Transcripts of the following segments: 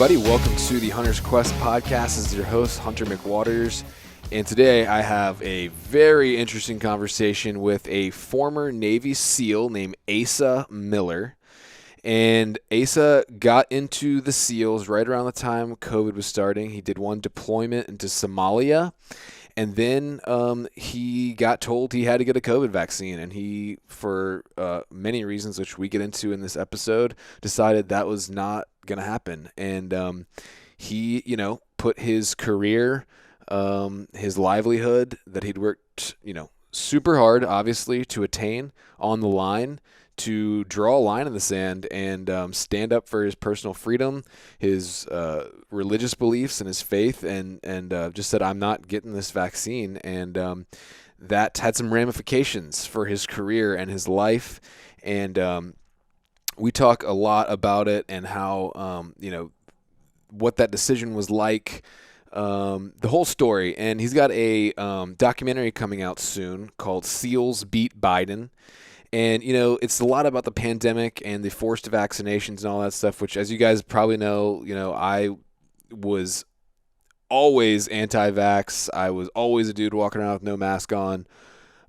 everybody. Welcome to the Hunter's Quest podcast. This is your host, Hunter McWaters. And today I have a very interesting conversation with a former Navy SEAL named Asa Miller. And Asa got into the SEALs right around the time COVID was starting. He did one deployment into Somalia. And then he got told he had to get a COVID vaccine. And he, for many reasons, which we get into in this episode, decided that was not going to happen. And he, put his career, his livelihood that he'd worked, super hard, obviously, to attain on the line, to draw a line in the sand and stand up for his personal freedom, his religious beliefs and his faith, and just said, I'm not getting this vaccine. And that had some ramifications for his career and his life. And we talk a lot about it and how, what that decision was like, the whole story. And he's got a documentary coming out soon called SEALs Beat Biden. And, it's a lot about the pandemic and the forced vaccinations and all that stuff, which, as you guys probably know, I was always anti-vax. I was always a dude walking around with no mask on.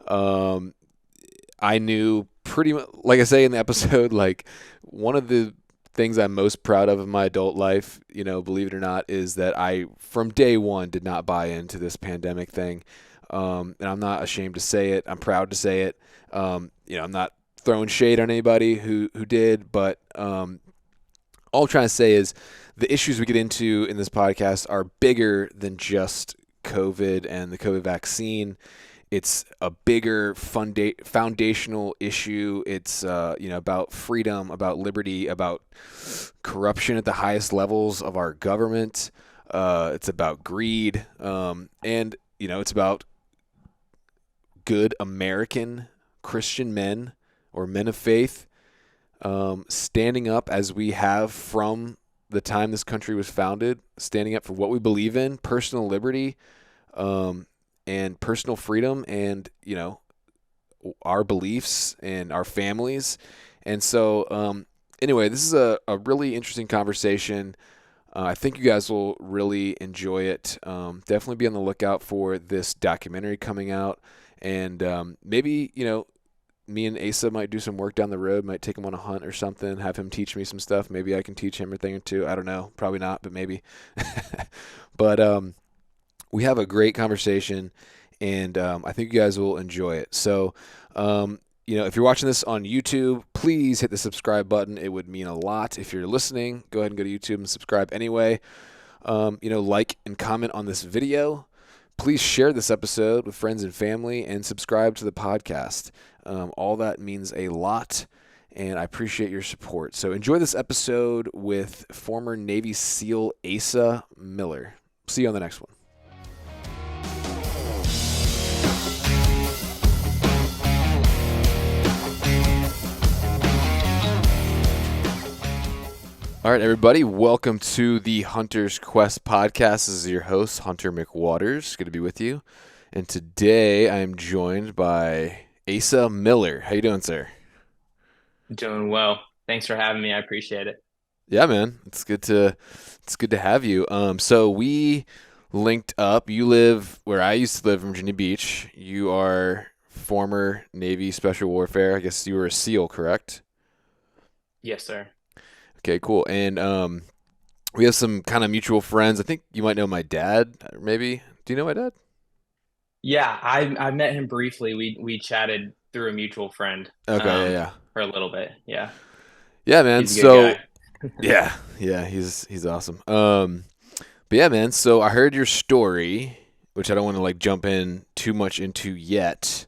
I knew pretty much, like I say in the episode, like one of the things I'm most proud of in my adult life, believe it or not, is that I, from day one, did not buy into this pandemic thing. And I'm not ashamed to say it. I'm proud to say it. I'm not throwing shade on anybody who did, but all I'm trying to say is the issues we get into in this podcast are bigger than just COVID and the COVID vaccine. It's a bigger foundational issue. It's about freedom, about liberty, about corruption at the highest levels of our government. It's about greed, and it's about good American Christian men or men of faith standing up as we have from the time this country was founded, standing up for what we believe in, personal liberty, and personal freedom, and our beliefs and our families. And so anyway, this is a really interesting conversation. I think you guys will really enjoy it. Definitely be on the lookout for this documentary coming out. And maybe, me and Asa might do some work down the road, might take him on a hunt or something, have him teach me some stuff. Maybe I can teach him a thing or two. I don't know. Probably not, but maybe. But we have a great conversation, and I think you guys will enjoy it. So, if you're watching this on YouTube, please hit the subscribe button. It would mean a lot. If you're listening, go ahead and go to YouTube and subscribe anyway. Like and comment on this video. Please share this episode with friends and family and subscribe to the podcast. All that means a lot, and I appreciate your support. So enjoy this episode with former Navy SEAL Asa Miller. See you on the next one. All right, everybody, welcome to the Hunter's Quest podcast. This is your host, Hunter McWaters. Good to be with you. And today I am joined by Asa Miller. How you doing, sir? Doing well. Thanks for having me. I appreciate it. Yeah, man. It's good to have you. So we linked up. You live where I used to live in Virginia Beach. You are former Navy Special Warfare. I guess you were a SEAL, correct? Yes, sir. Okay, cool. And we have some kind of mutual friends. I think you might know my dad, maybe. Do you know my dad? Yeah, I met him briefly. We chatted through a mutual friend Okay, yeah. for a little bit. Yeah. Yeah, man. He's a good So, guy. yeah, he's awesome. But yeah, man. So I heard your story, which I don't want to jump in too much into yet,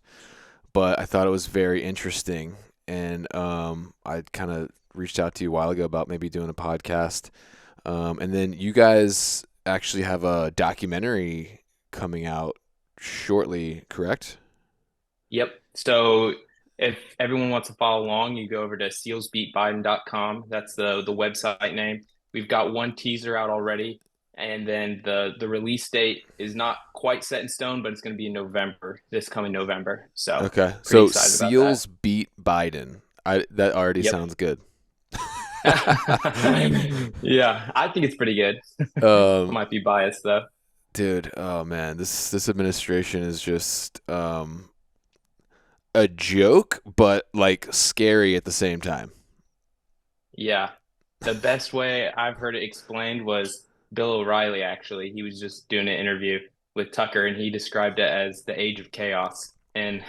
but I thought it was very interesting, and I kind of reached out to you a while ago about maybe doing a podcast. And then you guys actually have a documentary coming out shortly, correct? Yep. So if everyone wants to follow along, you go over to sealsbeatbiden.com. That's the website name. We've got one teaser out already, and then the release date is not quite set in stone, but it's going to be in November, this coming November. So Okay. pretty So excited about that. SEALs beat Biden. That already Yep. sounds good. Yeah, I think it's pretty good. I um, might be biased though. dude, oh man, this administration is just a joke, but like scary at the same time. Yeah. The best way I've heard it explained was Bill O'Reilly, actually. He was just doing an interview with Tucker and he described it as the age of chaos. And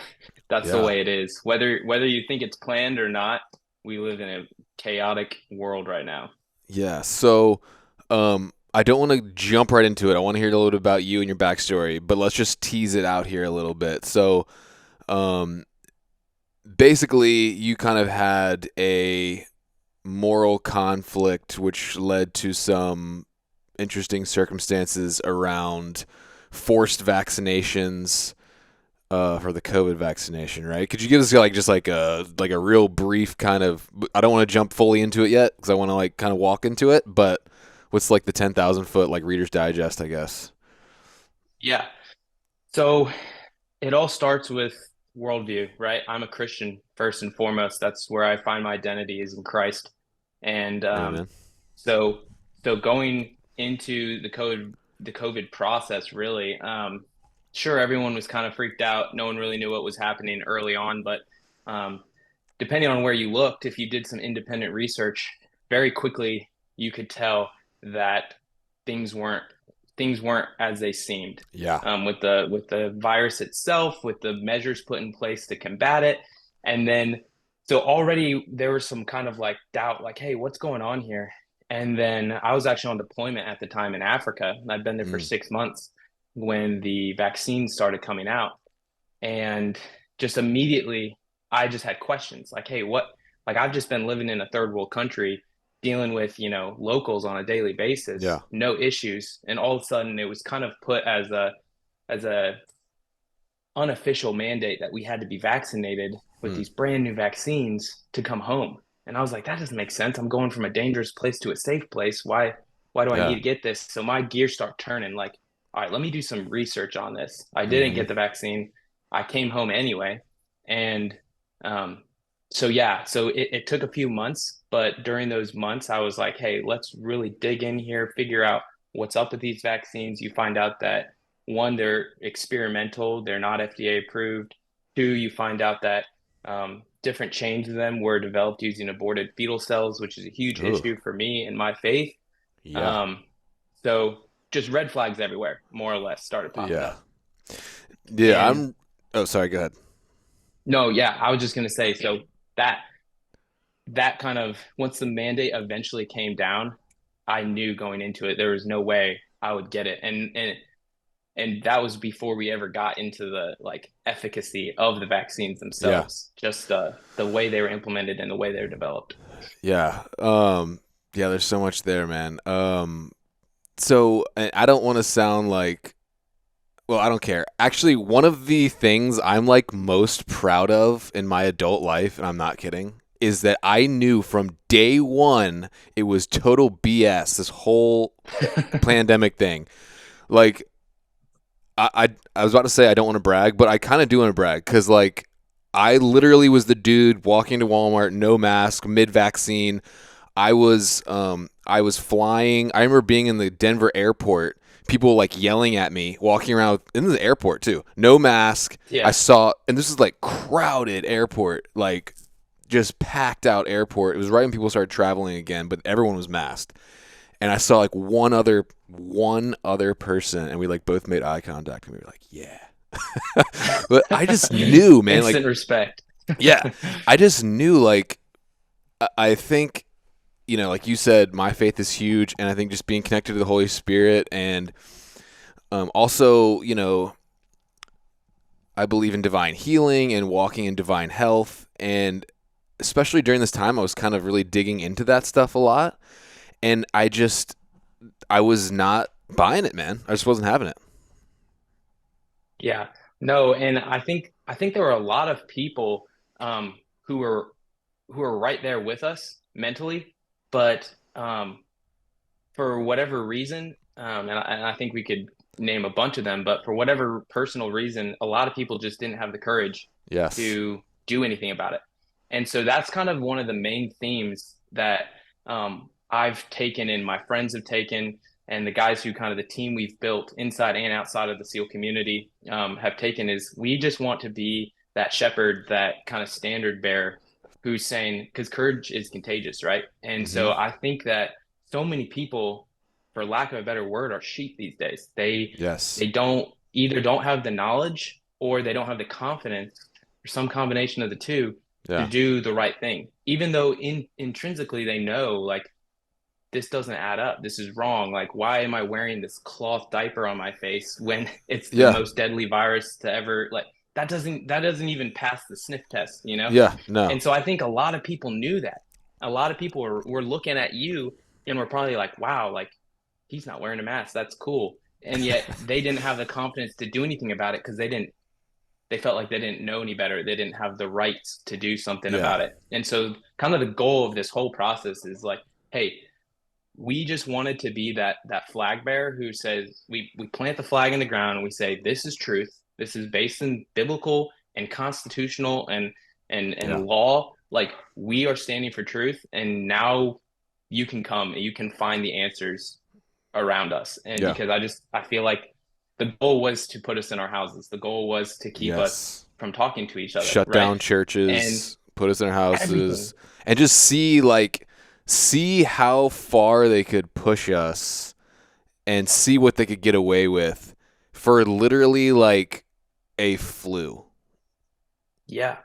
that's the Yeah. way it is. Whether you think it's planned or not, we live in a chaotic world right now. Yeah. So, I don't want to jump right into it. I want to hear a little bit about you and your backstory, but let's just tease it out here a little bit. So, um, basically, you kind of had a moral conflict, which led to some interesting circumstances around forced vaccinations for the COVID vaccination, right? Could you give us like just like a real brief kind of? I don't want to jump fully into it yet because I want to like kind of walk into it. But what's like the 10,000 foot like Reader's Digest, I guess. Yeah. So it all starts with worldview, right? I'm a Christian first and foremost. That's where I find my identity is in Christ. And Amen. so so going into the COVID process, really, sure, everyone was kind of freaked out. No one really knew what was happening early on, but um, depending on where you looked, if you did some independent research, very quickly you could tell that things weren't things weren't as they seemed. Yeah. With the virus itself, with the measures put in place to combat it, and then so already there was some kind of like doubt, like, hey, what's going on here? And then I was actually on deployment at the time in Africa, and I'd been there for Mm. 6 months when the vaccines started coming out. And just immediately, I just had questions like, hey, what? Like, I've just been living in a third world country, dealing with, locals on a daily basis, Yeah. no issues. And all of a sudden, it was kind of put as a unofficial mandate that we had to be vaccinated with Mm. these brand new vaccines to come home. And I was like, that doesn't make sense. I'm going from a dangerous place to a safe place. Why do I need Yeah. to get this? So my gears start turning like, all right, let me do some research on this. I didn't Hmm. get the vaccine. I came home anyway. And um, so it took a few months, but during those months, I was like, hey, let's really dig in here, figure out what's up with these vaccines. You find out that one, they're experimental, they're not FDA approved. Two, you find out that different chains of them were developed using aborted fetal cells, which is a huge Ugh. issue for me and my faith. Yeah. Um, so just red flags everywhere, more or less, started popping Yeah. up. Yeah. And I'm. Oh, sorry. Go ahead. no, yeah, I was just gonna say, so that that kind of once the mandate eventually came down, I knew going into it there was no way I would get it. And that was before we ever got into the like efficacy of the vaccines Yeah. themselves, just the way they were implemented and the way they were developed. Yeah. Yeah. There's so much there, man. So I don't want to sound like. Well, I don't care. Actually, one of the things I'm like most proud of in my adult life, and I'm not kidding, is that I knew from day one it was total BS. This whole pandemic thing. Like, I was about to say I don't want to brag, but I kind of do want to brag because like I literally was the dude walking to Walmart, no mask, mid vaccine. I was flying. I remember being in the Denver airport, people like yelling at me, walking around in the airport too, no mask. I Yeah. saw, and this is like crowded airport, like just packed out airport. It was right when people started traveling again, but everyone was masked. And I saw like one other person, and we like both made eye contact, and we were like, yeah. But I just knew, man. Like, Instant respect. yeah, I just knew. Like, I think like you said, my faith is huge, and I think just being connected to the Holy Spirit, and also, I believe in divine healing and walking in divine health, and especially during this time, I was kind of really digging into that stuff a lot, and I was not buying it, man. I just wasn't having it. Yeah. No, and I think there were a lot of people who were right there with us mentally, but for whatever reason, and I think we could name a bunch of them, but for whatever personal reason, a lot of people just didn't have the courage Yes. to do anything about it. And so that's kind of one of the main themes that I've taken and my friends have taken, and the guys who kind of the team we've built inside and outside of the SEAL community have taken is we just want to be that shepherd, that kind of standard bearer who's saying, because courage is contagious, right? And Mm-hmm. so I think that so many people, for lack of a better word, are sheep these days. Yes. They don't have the knowledge or they don't have the confidence or some combination of the two to Yeah. do the right thing, even though intrinsically they know like this doesn't add up. This is wrong. Like, why am I wearing this cloth diaper on my face when it's the Yeah. most deadly virus to ever like that doesn't even pass the sniff test, you know? Yeah. No. And so I think a lot of people knew that. A lot of people were looking at you and were probably like, wow, like he's not wearing a mask. That's cool. And yet they didn't have the confidence to do anything about it because they felt like they didn't know any better. They didn't have the rights to do something Yeah. about it. And so kind of the goal of this whole process is like, hey, we just wanted to be that flag bearer who says we plant the flag in the ground and we say this is truth. This is based in biblical and constitutional and Yeah. law. Like we are standing for truth, and now you can come and you can find the answers around us. And Yeah. because I feel like the goal was to put us in our houses. The goal was to keep us Yes. from talking to each other, Shut right? down And churches, put us in our everything. houses, and just see how far they could push us and see what they could get away with for literally like a flu. Yeah.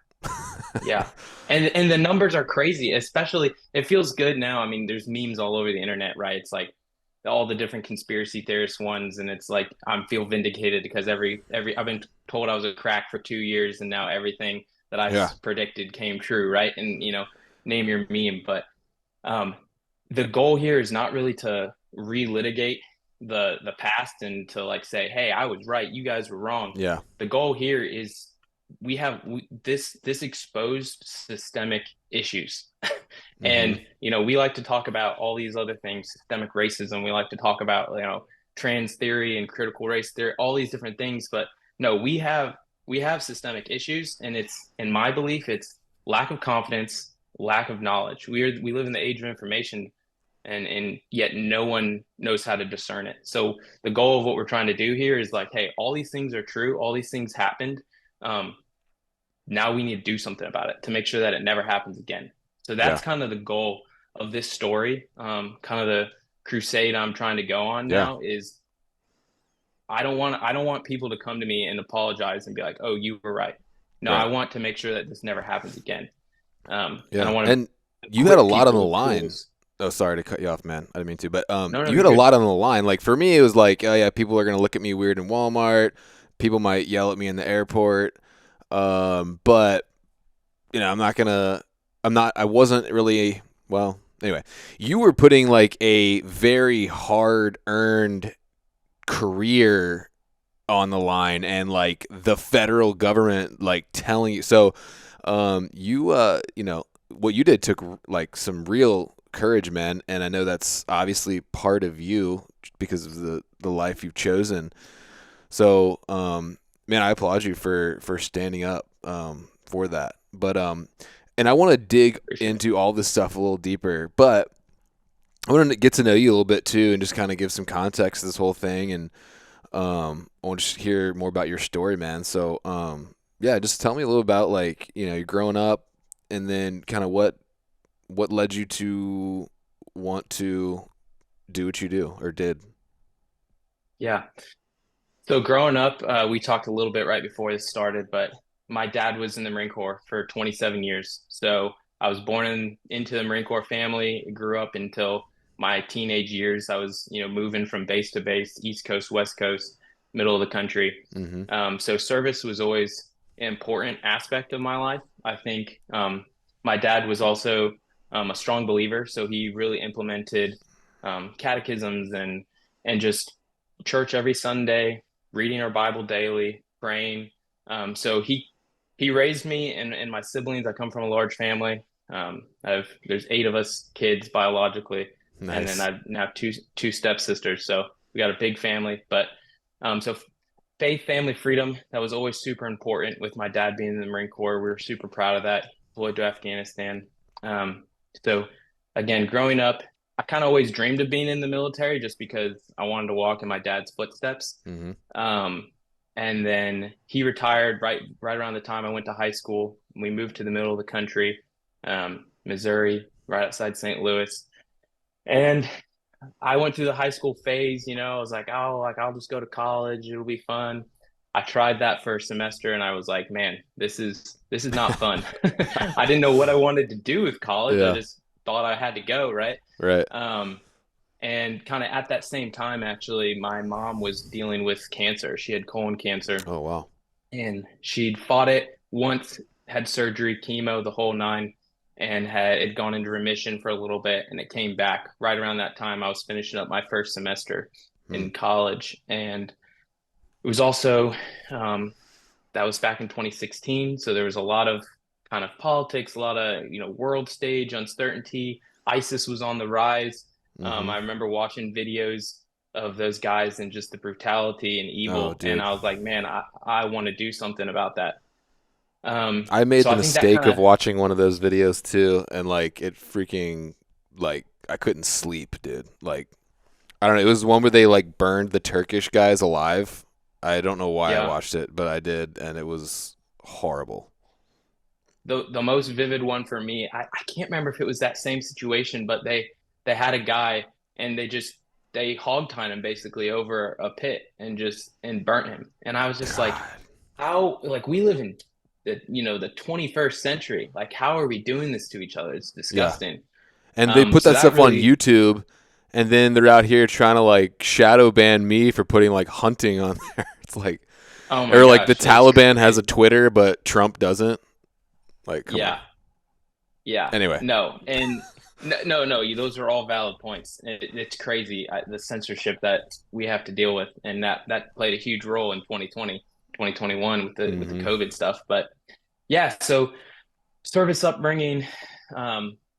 Yeah. And the numbers are crazy, especially it feels good now. I mean, there's memes all over the internet, right? It's like all the different conspiracy theorist ones, and it's like I feel vindicated because every I've been told I was a crack for 2 years, and now everything that I Yeah. predicted came true, right? And name your meme, but um, the goal here is not really to relitigate the past and to like say, "Hey, I was right, you guys were wrong." Yeah. The goal here is this exposed systemic issues, Mm-hmm. and we like to talk about all these other things, systemic racism. We like to talk about trans theory and critical race theory, all these different things. But no, we have systemic issues, and it's in my belief, it's lack of confidence, lack of knowledge. We live in the age of information, and yet no one knows how to discern it. So the goal of what we're trying to do here is like, hey, all these things are true, all these things happened. Um, Now we need to do something about it to make sure that it never happens again. So Yeah. that's kind of the goal of this story. Kind of the crusade I'm trying to go on Yeah. now is I don't want people to come to me and apologize and be like, "Oh, you were right." No, I Right. want to make sure that this never happens again. And I Yeah. want to And you had a equip lot on people the with line. tools. Oh, sorry to cut you off, man. I didn't mean to, but No, no, you you're had a good. lot on the line. Like for me, it was like, oh yeah, people are gonna look at me weird in Walmart. People might yell at me in the airport. But I'm not gonna. I'm not. I wasn't really. Well, anyway, you were putting like a very hard earned career on the line, and like the federal government like telling you. So, what you did took like some real courage, man. And I know that's obviously part of you because of the life you've chosen. So, man, I applaud you for standing up for that. But and I want to dig For sure. into all this stuff a little deeper. But I want to get to know you a little bit too, and just kind of give some context to this whole thing. And I want to just hear more about your story, man. So, yeah, just tell me a little about like you growing up, and then kind of what led you to want to do what you do or did. Yeah. So growing up, we talked a little bit right before this started, but my dad was in the Marine Corps for 27 years. So I was born into the Marine Corps family, grew up until my teenage years. I was, moving from base to base, East Coast, West Coast, middle of the country. Mm-hmm. So service was always an important aspect of my life. I think my dad was also a strong believer, so he really implemented catechisms and just church every Sunday, reading our Bible daily, praying. So he raised me and my siblings. I come from a large family. There's 8 of us kids biologically, and then Nice. I've now two stepsisters. So we got a big family. But so faith, family, freedom, that was always super important. With my dad being in the Marine Corps, we were super proud of that. Deployed to Afghanistan. Um, so again, growing up, I kind of always dreamed of being in the military just because I wanted to walk in my dad's footsteps. Hmm. Um, and then he retired right around the time I went to high school. We moved to the middle of the country, Missouri, right outside St. Louis. And I went through the high school phase, I was like, oh, like I'll just go to college, it'll be fun. I tried that for a semester and I was like, man, this is not fun. I didn't know what I wanted to do with college. I Yeah. just thought I had to go, right? Right. Um, and kind of at that same time, actually, my mom was dealing with cancer. She had colon cancer Oh wow. and she'd fought it once, had surgery, chemo, the whole nine, and had gone into remission for a little bit, and it came back right around that time. I was finishing up my first semester Hmm. in college, and it was also that was back in 2016, so there was a lot of kind of politics, a lot of world stage uncertainty. ISIS was on the rise. Hmm. I remember watching videos of those guys and just the brutality and Oh, evil, and dude. I was like, man, I want to do something about that. I made So the I think that mistake kind of of watching one of those videos too, and like it freaking like I couldn't sleep, dude. Like I don't know. It was one where they like burned the Turkish guys alive. I don't know why I yeah, watched it, but I did, and it was horrible. the most vivid one for me. I can't remember if it was that same situation, but they had a guy and they hog tied him basically over a pit and just and burnt him, and I was just like, God. how, like, we live in the 21st century, like how are we doing this to each other? It's Yeah. disgusting. And they put So that that stuff on really, YouTube, and then they're out here trying to like shadow ban me for putting like hunting on there. It's like, oh my or like the gosh, it's Taliban has a crazy. Twitter, but Trump doesn't. Like, come on. Yeah, yeah, Anyway. no, and no, those are all valid points. It's crazy, the censorship that we have to deal with, and that played a huge role in 2020, 2021 with the Hmm. COVID stuff. But yeah, so service upbringing,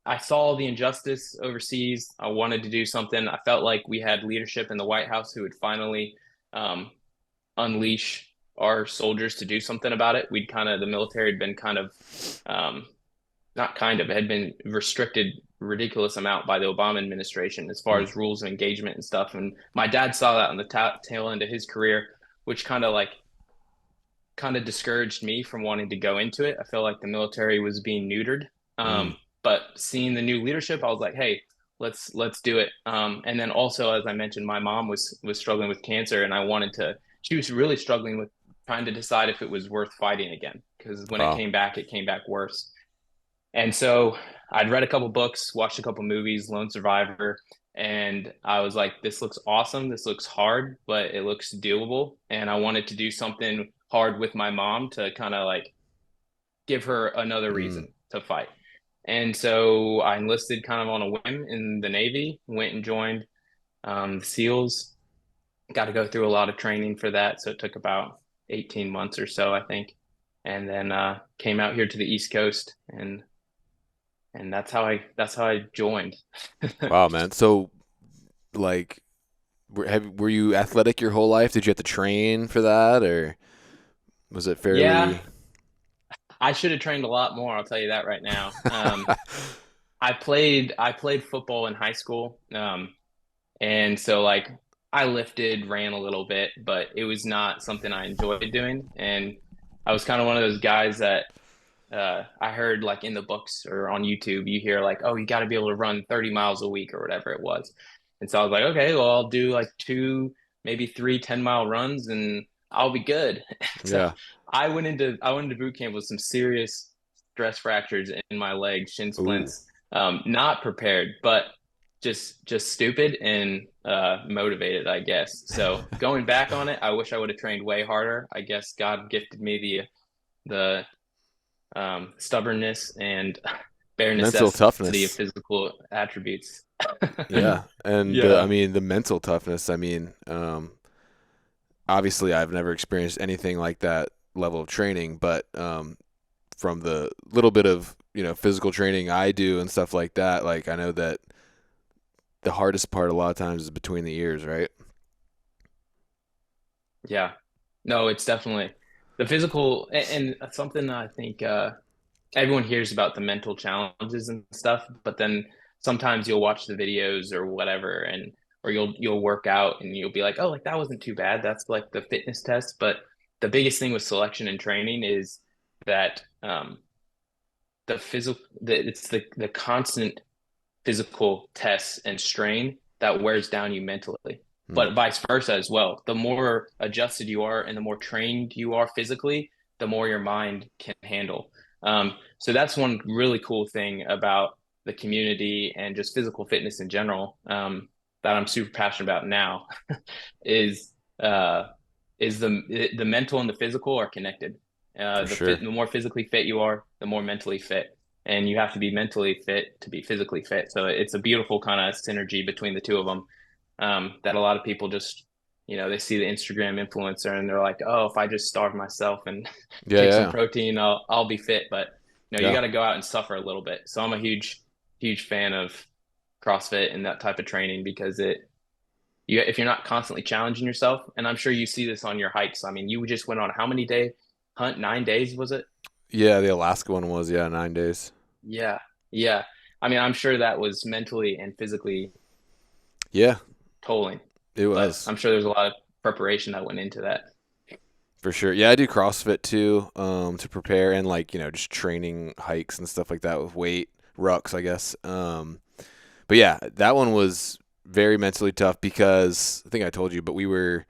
I saw the injustice overseas. I wanted to do something. I felt like we had leadership in the White House who would finally um, unleash our soldiers to do something about it. The military had been kind of um, not kind of, it had been restricted ridiculous amount by the Obama administration as far Mm. as rules of engagement and stuff. And my dad saw that on the tail end of his career, which kind of discouraged me from wanting to go into it. I felt like the military was being neutered. Mm. But seeing the new leadership, I was like, hey, let's do it. And then also, as I mentioned, my mom was struggling with cancer, and I wanted to. She was really struggling with trying to decide if it was worth fighting again because when Wow. it came back worse. And so I'd read a couple books, watched a couple movies, Lone Survivor, and I was like, this looks awesome. This looks hard, but it looks doable. And I wanted to do something hard with my mom to kind of like give her another Mm. reason to fight. And so I enlisted kind of on a whim in the Navy, went and joined the SEALs, got to go through a lot of training for that. So it took about 18 months or so, I think. And then came out here to the East Coast and that's how I joined. Wow, man. So, like, were you athletic your whole life? Did you have to train for that, or was it Yeah, fairly? I should have trained a lot more, I'll tell you that right now. I played football in high school. And so like I lifted, ran a little bit, but it was not something I enjoyed doing. And I was kind of one of those guys that I heard like in the books or on YouTube, you hear like, oh, you got to be able to run 30 miles a week or whatever it was. And so I was like, okay, well, I'll do like two, maybe three 10-mile runs and I'll be good. So Yeah. I went into boot camp with some serious stress fractures in my legs, shin Ooh. splints. Not prepared, but just stupid and motivated, I guess. So going back on it, I wish I would have trained way harder. I guess God gifted me the stubbornness and bare Mental necessity of toughness. physical attributes. Yeah, and I Yeah. mean the mental toughness. I mean, obviously I've never experienced anything like that level of training, but from the little bit of physical training I do and stuff like that, like I know that the hardest part a lot of times is between the ears, right? Yeah. No, it's definitely the physical and something I think everyone hears about the mental challenges and stuff, but then sometimes you'll watch the videos or whatever, and or you'll work out and you'll be like, oh, like that wasn't too bad. That's like the fitness test. But the biggest thing with selection and training is that the physical, it's the constant physical tests and strain that wears down you mentally, Hmm. but vice versa as well. The more adjusted you are and the more trained you are physically, the more your mind can handle. So that's one really cool thing about the community and just physical fitness in general, that I'm super passionate about now is uh, is the mental and the physical are connected. For sure. The more physically fit you are, the more mentally fit, and you have to be mentally fit to be physically fit. So it's a beautiful kind of synergy between the two of them, that a lot of people just, they see the Instagram influencer and they're like, oh, if I just starve myself and Yeah, take yeah, some yeah. protein, I'll be fit. But you Yeah. got to go out and suffer a little bit. So I'm a huge fan of CrossFit and that type of training because if you're not constantly challenging yourself, and I'm sure you see this on your hikes. I mean, you just went on how many day hunt? 9 days, was it? Yeah, the Alaska one was, yeah, 9 days. Yeah. Yeah. I mean, I'm sure that was mentally and physically Yeah, tolling, it but was. I'm sure there's a lot of preparation that went into that. For sure. Yeah, I do CrossFit too, to prepare and like, just training hikes and stuff like that with weight, rucks, I guess. But yeah, that one was very mentally tough because I think I told you, but we were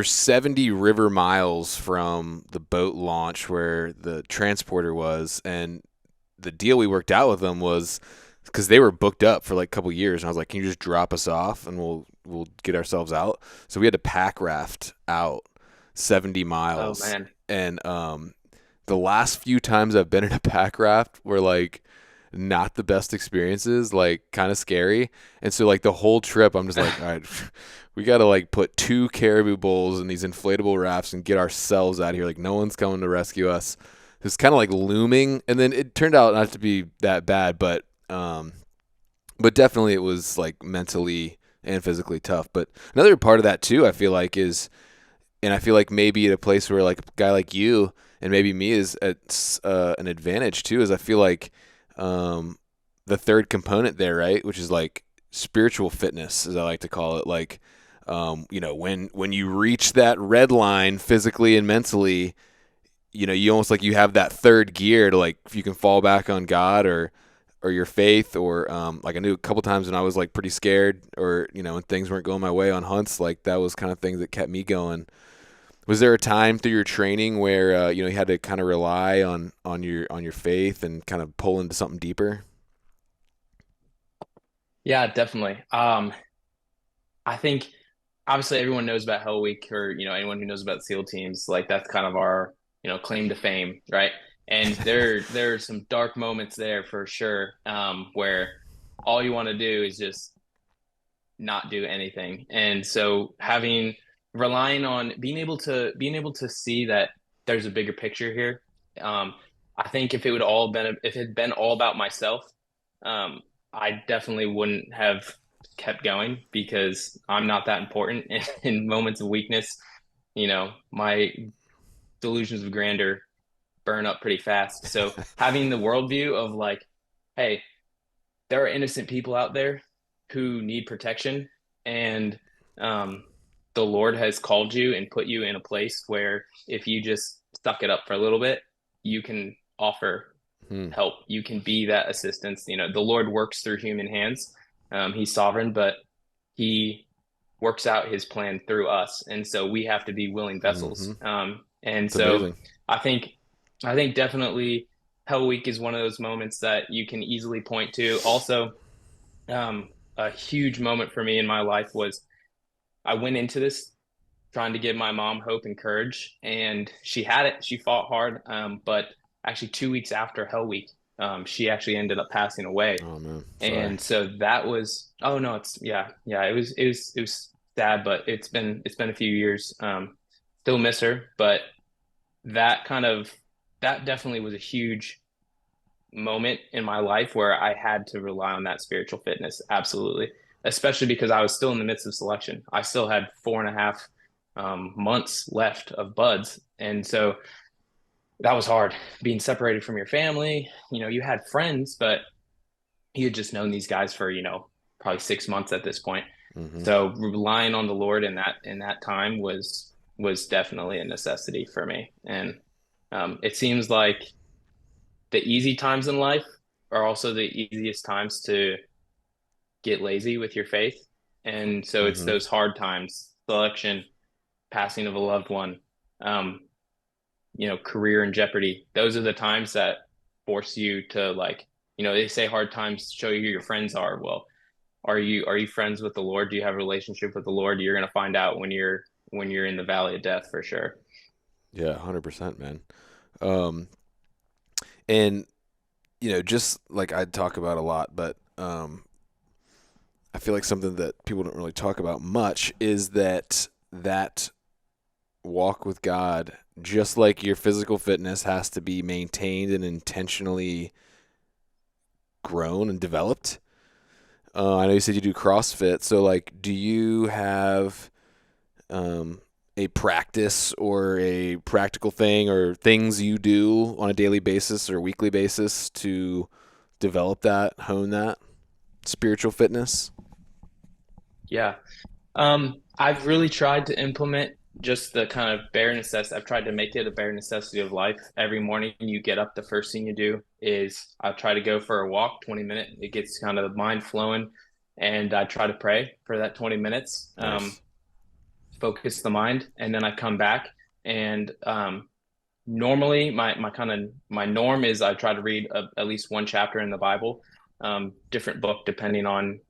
70 river miles from the boat launch where the transporter was, and the deal we worked out with them was because they were booked up for like a couple years, and I was like, "Can you just drop us off and we'll get ourselves out?" So we had to pack raft out 70 Oh miles, man. and the last few times I've been in a pack raft were like not the best experiences, like kind of scary. And so like the whole trip, I'm just like, all right, we got to like put two caribou bowls in these inflatable rafts and get ourselves out of here. Like no one's coming to rescue us. It's kind of like looming, and then it turned out not to be that bad, but definitely it was like mentally and physically tough. But another part of that too, I feel like is, and I feel like maybe at a place where like a guy like you and maybe me is at an advantage too, is I feel like um, the third component there, right, which is like spiritual fitness, as I like to call it, like when you reach that red line physically and mentally, you almost like you have that third gear to like if you can fall back on God or your faith or like I knew a couple times when I was like pretty scared or when things weren't going my way on hunts, like that was kind of things that kept me going. Was there a time through your training where you had to kind of rely on your faith and kind of pull into something deeper? Yeah, definitely. I think obviously everyone knows about Hell Week, or anyone who knows about SEAL teams, like that's kind of our claim to fame, right? And there are some dark moments there for sure, where all you want to do is just not do anything. And so relying on being able to see that there's a bigger picture here. I think if it had been all about myself, I definitely wouldn't have kept going because I'm not that important in moments of weakness. My delusions of grandeur burn up pretty fast. So having the worldview of like, hey, there are innocent people out there who need protection, and um, the Lord has called you and put you in a place where if you just suck it up for a little bit, you can offer Hmm. help. You can be that assistance. The Lord works through human hands. He's sovereign, but He works out His plan through us, and so we have to be willing Mm-hmm. vessels. And It's so amazing. I think I think definitely Hell Week is one of those moments that you can easily point to. Also, a huge moment for me in my life was I went into this trying to give my mom hope and courage, and she had it. She fought hard, but actually 2 weeks after Hell Week, she actually ended up passing away. Oh man, sorry. And so that was, oh no, it's yeah, it was sad, but it's been a few years. Still miss her, but that kind of that definitely was a huge moment in my life where I had to rely on that spiritual fitness. Absolutely. Especially because I was still in the midst of selection. I still had 4.5 months left of buds. And so that was hard being separated from your family. You had friends, but he had just known these guys for, probably 6 months at this point. Mm-hmm. So relying on the Lord in that time was definitely a necessity for me. And it seems like the easy times in life are also the easiest times to get lazy with your faith. And so it's Mm-hmm. those hard times, selection, passing of a loved one, um, career in jeopardy. Those are the times that force you to like, they say hard times show you who your friends are. Well, are you friends with the Lord? Do you have a relationship with the Lord? You're gonna find out when you're in the valley of death for sure. Yeah, 100%, man. Um, and just like I talk about a lot, but I feel like something that people don't really talk about much is that walk with God, just like your physical fitness has to be maintained and intentionally grown and developed. I know you said you do CrossFit, so like, do you have um, a practice or a practical thing or things you do on a daily basis or weekly basis to develop that, hone that spiritual fitness? Yeah. I've really tried to implement just the kind of bare necessity. I've tried to make it a bare necessity of life. Every morning you get up, the first thing you do is I try to go for a walk, 20 minutes. It gets kind of the mind flowing, and I try to pray for that 20 minutes. Nice. Focus the mind, and then I come back and normally my norm is I try to read at least one chapter in the Bible, different book depending on,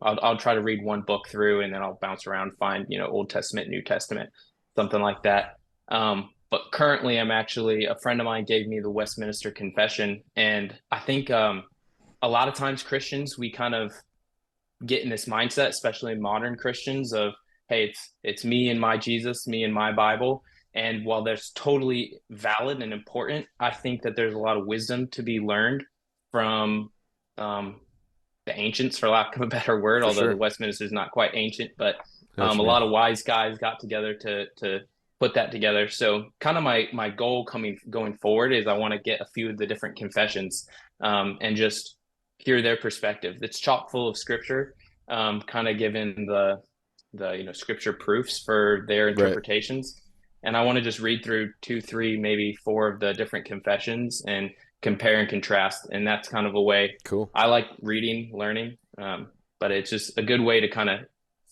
I'll try to read one book through and then I'll bounce around, find, Old Testament, New Testament, something like that. But currently I'm actually, a friend of mine gave me the Westminster Confession, and I think a lot of times Christians, we kind of get in this mindset, especially modern Christians, of hey, it's me and my Jesus, me and my Bible. And while that's totally valid and important, I think that there's a lot of wisdom to be learned from um, the ancients, for lack of a better word. For Although the sure. Westminster is not quite ancient, but I know what a you mean. lot of wise guys got together to put that together. So, kind of my goal going forward is I want to get a few of the different confessions and just hear their perspective. It's chock full of scripture, kind of given the scripture proofs for their Right. interpretations. And I want to just read through two, three, maybe four of the different confessions and compare and contrast. And that's kind of a way Cool. I like reading, learning, but it's just a good way to kind of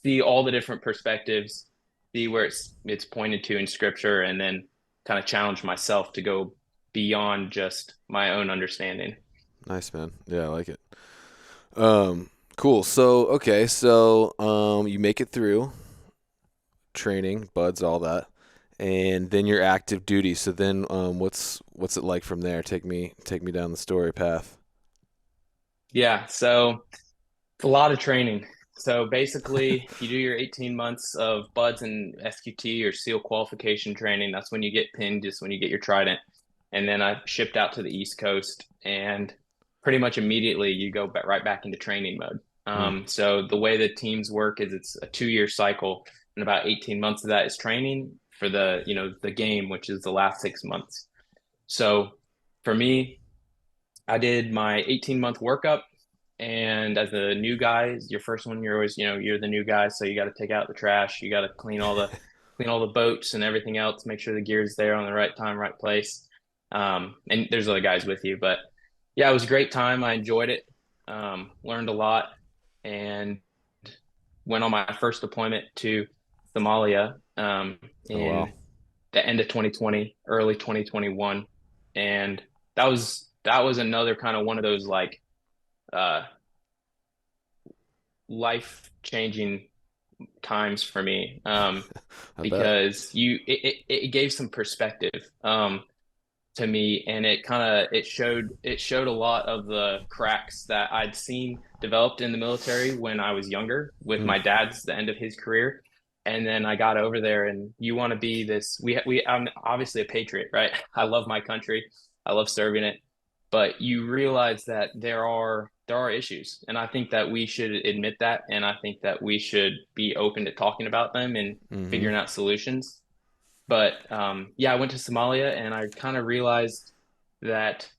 see all the different perspectives, see where it's pointed to in scripture, and then kind of challenge myself to go beyond just my own understanding. Nice, man. Yeah, I like it. Cool. So, okay. So, you make it through training, buds, all that, and then you're active duty. So then, what's it like from there? Take me down the story path. Yeah, so it's a lot of training. So basically, you do your 18 months of buds and SQT or SEAL qualification training. That's when you get pinned, just when you get your trident. And then I shipped out to the East Coast, and pretty much immediately you go right back into training mode. Hmm. So the way the teams work is it's a 2-year cycle, and about 18 months of that is training for the game, which is the last 6 months. So for me, I did my 18-month workup, and as a new guy, your first one, you're always, you're the new guy, so you got to take out the trash, you got to clean all the boats and everything else, make sure the gear's there on the right time, right place. And there's other guys with you, but yeah, it was a great time. I enjoyed it, learned a lot, and went on my first deployment to Somalia Oh wow. in the end of 2020, early 2021, and that was another kind of one of those like uh, life changing times for me, I bet. because it gave some perspective to me, and it showed a lot of the cracks that I'd seen developed in the military when I was younger with Hmm. my dad's the end of his career. And then I got over there, and you want to be this. I'm obviously a patriot, right? I love my country. I love serving it, but you realize that there are issues, and I think that we should admit that, and I think that we should be open to talking about them and Mm-hmm. figuring out solutions. But yeah, I went to Somalia, and I kind of realized that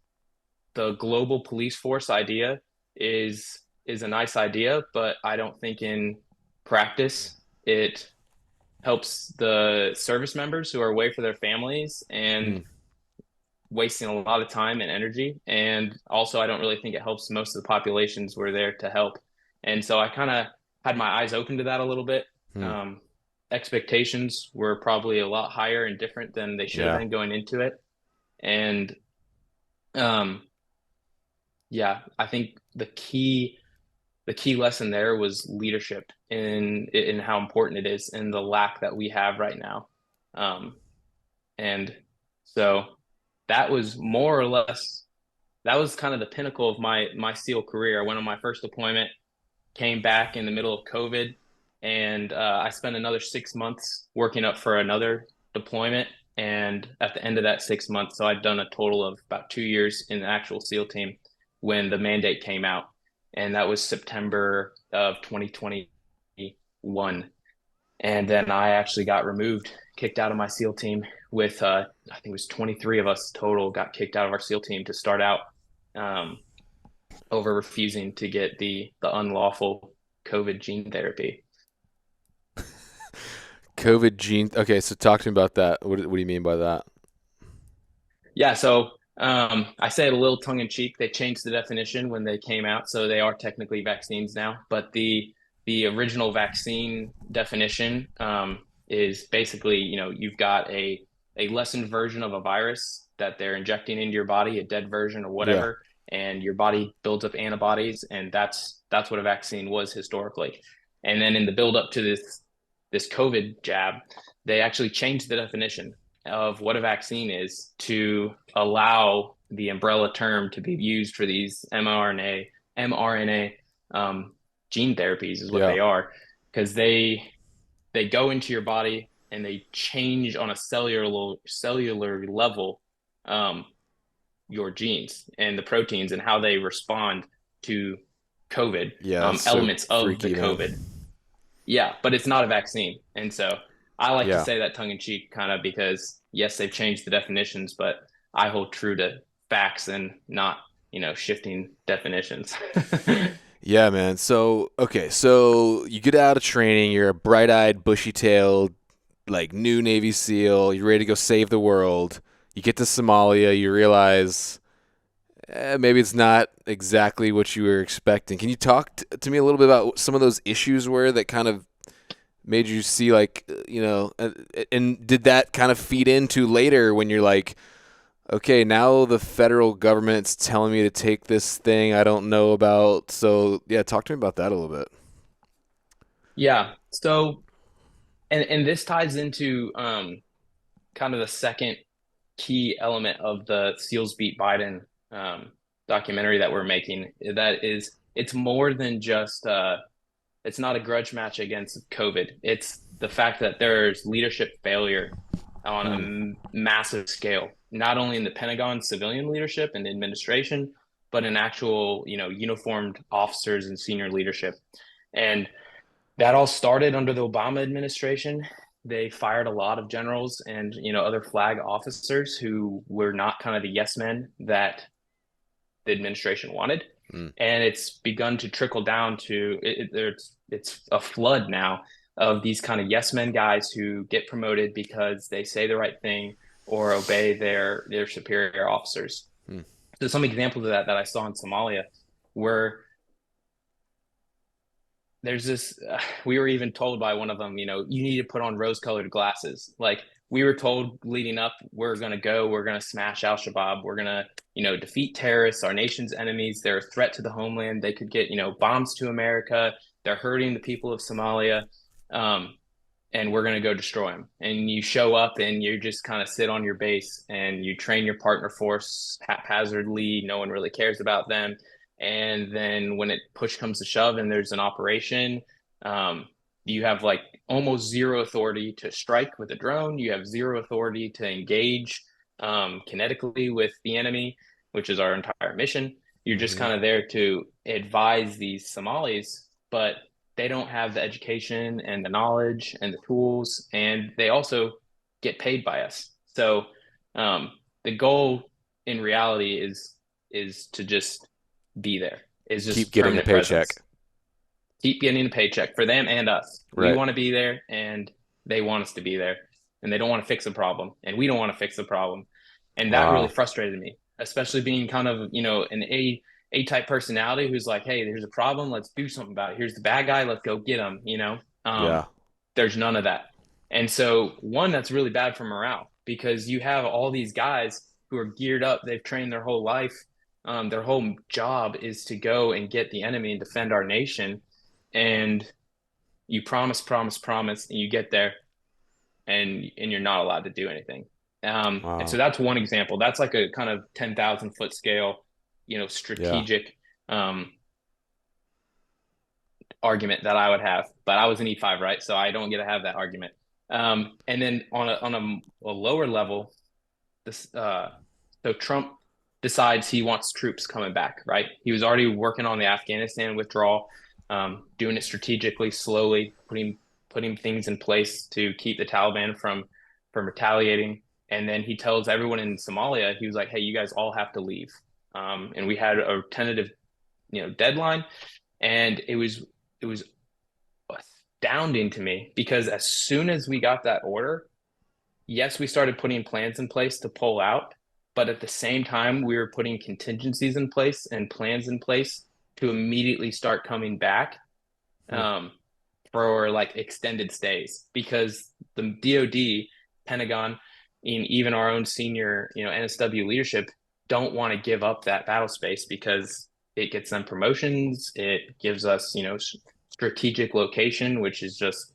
the global police force idea is a nice idea, but I don't think in practice it helps the service members who are away for their families and Mm, wasting a lot of time and energy. And also, I don't really think it helps most of the populations we're there to help. And so I kind of had my eyes open to that a little bit. mm, Um, Expectations were probably a lot higher and different than they should have yeah. been going into it. And um, yeah, I think the key lesson there was leadership in how important it is and the lack that we have right now. Um, and so that was more or less that was kind of the pinnacle of my SEAL career. I went on my first deployment, came back in the middle of COVID, and I spent another 6 months working up for another deployment. And at the end of that 6 months, so I'd done a total of about 2 years in the actual SEAL team when the mandate came out, and that was September of 2021. And then I actually got removed, kicked out of my SEAL team with I think it was 23 of us total got kicked out of our SEAL team to start out um, over refusing to get the unlawful COVID gene therapy. COVID gene. Okay, so talk to me about that. What do you mean by that? Yeah, so I say it a little tongue in cheek. They changed the definition when they came out, so they are technically vaccines now. But the original vaccine definition is basically, you've got a lessened version of a virus that they're injecting into your body, a dead version or Yeah. whatever, and your body builds up antibodies, and that's what a vaccine was historically. And then in the build up to this COVID jab, they actually changed the definition of what a vaccine is to allow the umbrella term to be used for these mRNA gene therapies is what Yeah. they are, because they go into your body and they change on a cellular level um, your genes and the proteins and how they respond to COVID, Yeah, that's so elements of the freaky, man. COVID. Yeah, but it's not a vaccine. And so I like to Yeah. say that tongue in cheek kind of because yes, they've changed the definitions, but I hold true to facts and not, shifting definitions. Yeah, man. So, okay, so you get out of training, you're a bright-eyed, bushy-tailed, like new Navy SEAL, you're ready to go save the world. You get to Somalia, you realize maybe it's not exactly what you were expecting. Can you talk to me a little bit about what some of those issues were that kind of made you see like and did that kind of feed into later when you're like, okay, now the federal government's telling me to take this thing I don't know about. So yeah, talk to me about that a little bit. Yeah. So and this ties into kind of the second key element of the Seals Beat Biden documentary that we're making. That is, it's more than just it's not a grudge match against COVID. It's the fact that there's leadership failure on a Hmm. massive scale, not only in the Pentagon civilian leadership and administration, but in actual, uniformed officers and senior leadership. And that all started under the Obama administration. They fired a lot of generals and, other flag officers who were not kind of the yes men that the administration wanted. Hmm. And it's begun to trickle down to it's a flood now of these kind of yes men guys who get promoted because they say the right thing or obey their superior officers. Hmm. So some examples of that I saw in Somalia were there's this we were even told by one of them, you need to put on rose colored glasses. Like we were told leading up, we're going to smash al-Shabaab, we're going to, defeat terrorists, our nation's enemies, they're a threat to the homeland, they could get, bombs to America, they're hurting the people of Somalia, um, and we're going to go destroy them. And you show up and you just kind of sit on your base and you train your partner force haphazardly. No one really cares about them. And then when it push comes to shove and there's an operation, um, you have like almost zero authority to strike with a drone. You have zero authority to engage kinetically with the enemy, which is our entire mission. You're just Mm-hmm. kind of there to advise these Somalis, but they don't have the education and the knowledge and the tools, and they also get paid by us. So the goal in reality is to just be there. is Keep just getting the permanent paycheck. presence. Keep getting the paycheck for them and us. We Right. want to be there and they want us to be there. And they don't want to fix the problem. And we don't want to fix the problem. And that really Wow. frustrated me, especially being kind of, an A type personality who's like, hey, there's a problem, let's do something about it. Here's the bad guy, let's go get him. Yeah. There's none of that. And so one, that's really bad for morale because you have all these guys who are geared up, they've trained their whole life. Their whole job is to go and get the enemy and defend our nation and you promise, promise, promise, and you get there and you're not allowed to do anything. And so Wow. that's one example. That's like a kind of 10,000 foot scale, Yeah. strategic argument that I would have. But I was an E5, right? So I don't get to have that argument. And then on a lower level, this so Trump decides he wants troops coming back, right? He was already working on the Afghanistan withdrawal, doing it strategically, slowly, putting things in place to keep the Taliban from retaliating. And then he tells everyone in Somalia, he was like, "Hey, you guys all have to leave." And we had a tentative, deadline, and it was astounding to me because as soon as we got that order, yes, we started putting plans in place to pull out, but at the same time, we were putting contingencies in place and plans in place to immediately start coming back Hmm. um, for like extended stays because the DoD, Pentagon, and even our own senior, NSW leadership don't want to give up that battle space because it gets them promotions. It gives us, strategic location, which is just,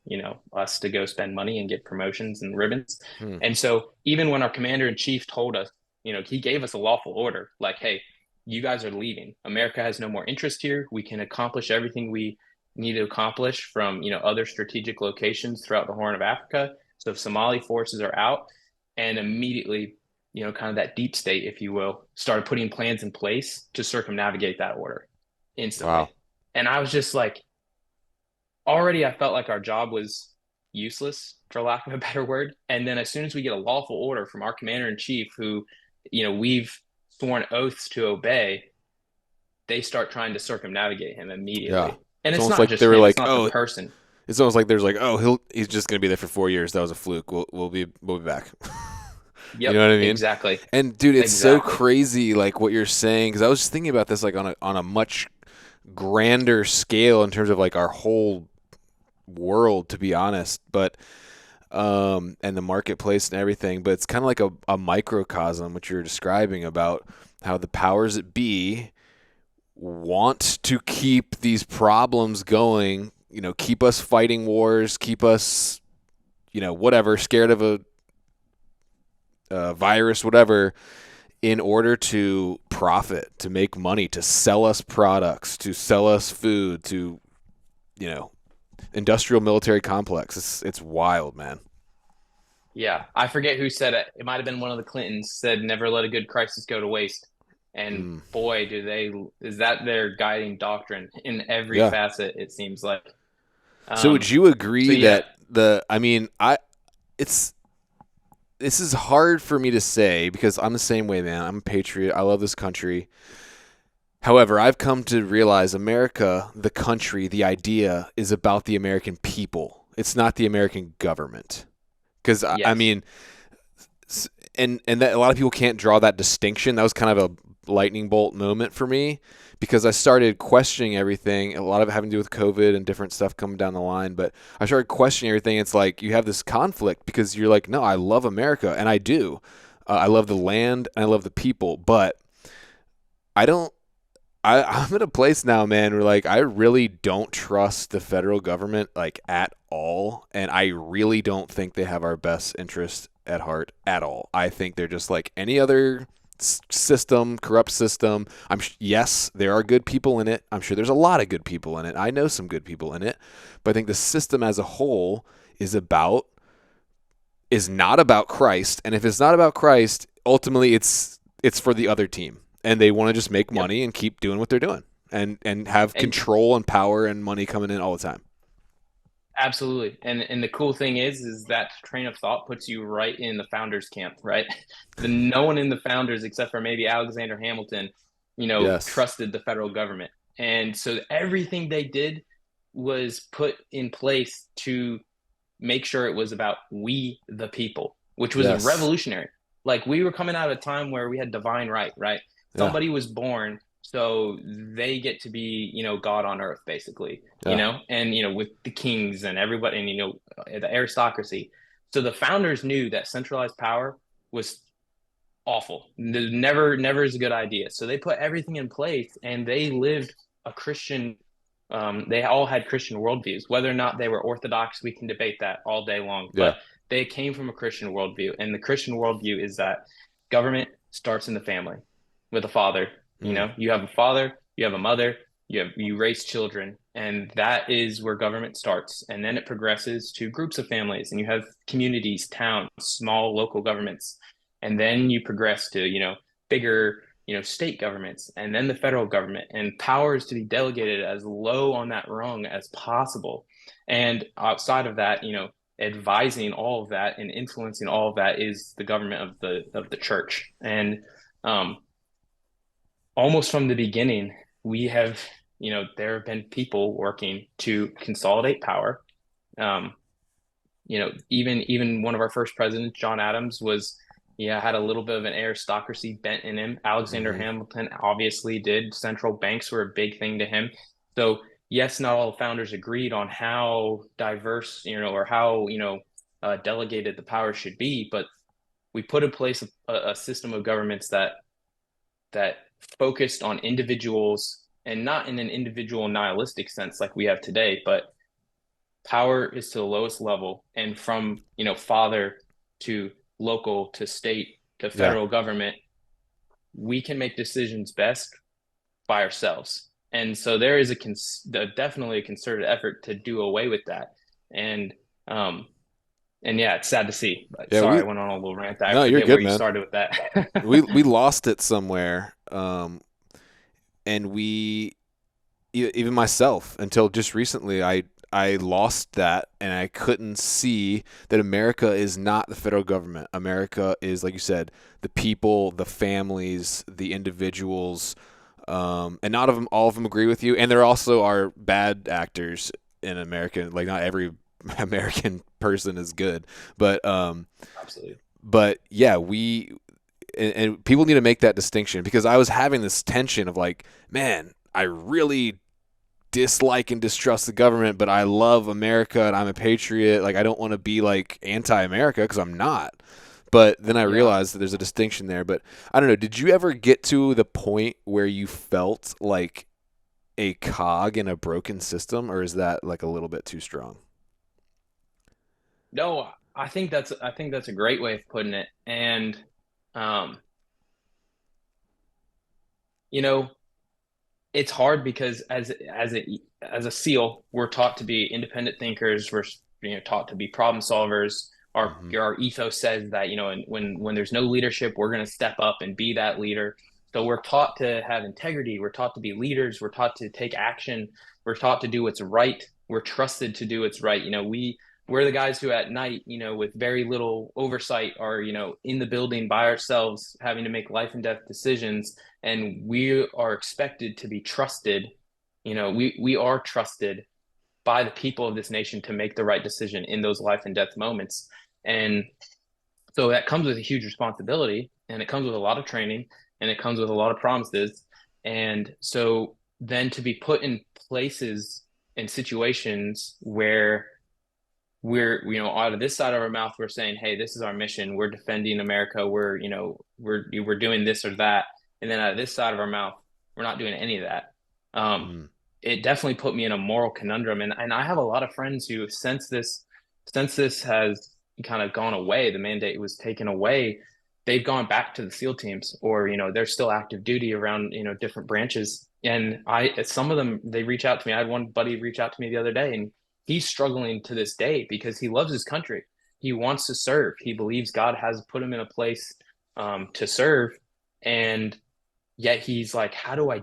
us to go spend money and get promotions and ribbons. Hmm. And so even when our commander in chief told us, he gave us a lawful order like, hey, you guys are leaving. America has no more interest here. We can accomplish everything we need to accomplish from, other strategic locations throughout the Horn of Africa. So if Somali forces are out, and immediately, kind of that deep state, if you will, started putting plans in place to circumnavigate that order instantly. Wow. And I was just like, already I felt like our job was useless, for lack of a better word. And then as soon as we get a lawful order from our commander in chief, who, we've sworn oaths to obey, they start trying to circumnavigate him Yeah. immediately. And It's it's almost not like just they were him, it's like, not the oh, person. it's almost like there's like, oh, he's just gonna be there for 4 years. That was a fluke. We'll be back. You Yep, know what I mean? exactly. And dude, it's so Exactly. crazy like what you're saying because I was just thinking about this like on a much grander scale in terms of like our whole world, to be honest. But and the marketplace and everything. But it's kind of like a microcosm, which you're describing about how the powers that be want to keep these problems going. You know, keep us fighting wars, keep us, whatever, scared of a virus, whatever, in order to profit, to make money, to sell us products, to sell us food, to, you know, industrial military complex. It's wild, man. Yeah, I forget who said it. It might have been one of the Clintons said, "Never let a good crisis go to waste." And Mm. boy, is that their guiding doctrine in every Yeah. facet, it seems like. So would Um, you so agree yeah, that I mean, it's, this is hard for me to say because I'm the same way, man. I'm a patriot. I love this country. However, I've come to realize America, the country, the idea is about the American people. It's not the American government. Because I yes. mean, and that a lot of people can't draw that distinction. That was kind of a lightning bolt moment for me because I started questioning everything. A lot of it having to do with COVID and different stuff coming down the line. But I started questioning everything. It's like you have this conflict because you're like, no, I love America, and I do. I love the land and I love the people, but I don't. I'm in a place now, man, where like I really don't trust the federal government like at all, and I really don't think they have our best interest at heart at all. I think they're just like any other system, corrupt system. Yes, there are good people in it. I'm sure there's a lot of good people in it. I know some good people in it, but I think the system as a whole is about is not about Christ, and if it's not about Christ, ultimately it's for the other team, and they want to just make Yep. money and keep doing what they're doing, and have And control and power and money coming in all the time. absolutely. And the cool thing is that train of thought puts you right in the founders camp, right? No one in the founders, except for maybe Alexander Hamilton, Yes. trusted the federal government. And so everything they did was put in place to make sure it was about we the people, which was Yes. revolutionary. Like we were coming out of a time where we had divine right, right? Yeah. Somebody was born, so they get to be, God on earth, basically, Yeah. and with the kings and everybody, and the aristocracy. So the founders knew that centralized power was awful. Never is a good idea. So they put everything in place, and they lived a Christian. They all had Christian worldviews. Whether or not they were Orthodox, we can debate that all day long. Yeah. But they came from a Christian worldview, and the Christian worldview is that government starts in the family with a father. Mm. You have a father, you have a mother, you raise children, and that is where government starts. And then it progresses to groups of families, and you have communities, towns, small local governments, and then you progress to bigger state governments, and then the federal government, and power is to be delegated as low on that rung as possible. And outside of that, advising all of that and influencing all of that is the government of the church. And um, almost from the beginning, we have there have been people working to consolidate power. um, even one of our first presidents, John Adams, was, yeah, had a little bit of an aristocracy bent in him. Alexander Hmm. Hamilton obviously did. Central banks were a big thing to him. So yes, not all the founders agreed on how diverse, or how delegated the power should be, but we put in place a system of governments that focused on individuals, and not in an individual nihilistic sense like we have today, but power is to the lowest level, and from father to local to state to Yeah. federal government, we can make decisions best by ourselves. And so there is definitely a concerted effort to do away with that. And um and yeah, it's sad to see, but Yeah. sorry, I went on a little rant. I No, you're forget good, where you man. started with that. We lost it somewhere. And even myself, until just recently, I lost that, and I couldn't see that America is not the federal government. America is, like you said, the people, the families, the individuals, and not of them, all of them agree with you. And there also are bad actors in America. Like not every American person is good, but Absolutely. yeah, and people need to make that distinction, because I was having this tension of like, man, I really dislike and distrust the government, but I love America and I'm a patriot. Like I don't want to be like anti-America, because I'm not. But then I Yeah. realized that there's a distinction there. But I don't know. Did you ever get to the point where you felt like a cog in a broken system, or is that like a little bit too strong? No, I think that's a great way of putting it. And um you know it's hard because as a SEAL, we're taught to be independent thinkers. We're taught to be problem solvers. Our Hmm. our ethos says that and when there's no leadership, we're going to step up and be that leader. So we're taught to have integrity. We're taught to be leaders. We're taught to take action. We're taught to do what's right. We're trusted to do what's right. We're the guys who at night, with very little oversight, are in the building by ourselves, having to make life and death decisions, and we are expected to be trusted. We are trusted by the people of this nation to make the right decision in those life and death moments. And so that comes with a huge responsibility, and it comes with a lot of training, and it comes with a lot of promises. And so then to be put in places and situations where we're out of this side of our mouth, we're saying, hey, this is our mission, we're defending America, we're doing this or that, and then out of this side of our mouth, we're not doing any of that. um Mm. it definitely put me in a moral conundrum, and I have a lot of friends who, since this has kind of gone away, the mandate was taken away, they've gone back to the SEAL teams, or they're still active duty around different branches. And some of them, they reach out to me. I had one buddy reach out to me the other day, and he's struggling to this day because he loves his country. He wants to serve. He believes God has put him in a place to serve, and yet he's like, how do I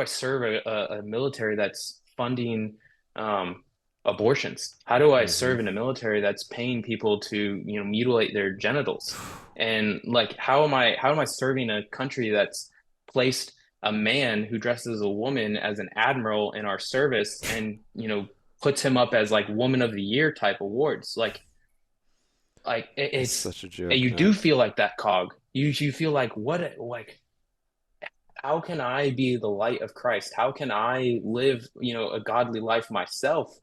serve a military that's funding um, abortions? How do I Hmm. serve in a military that's paying people to mutilate their genitals? And like, how am I serving a country that's placed a man who dresses as a woman as an admiral in our service and, puts him up as like woman of the year type awards. Like It's it's such a joke. you Yeah. do feel like that cog. You feel like like how can I be the light of Christ? How can I live, a godly life myself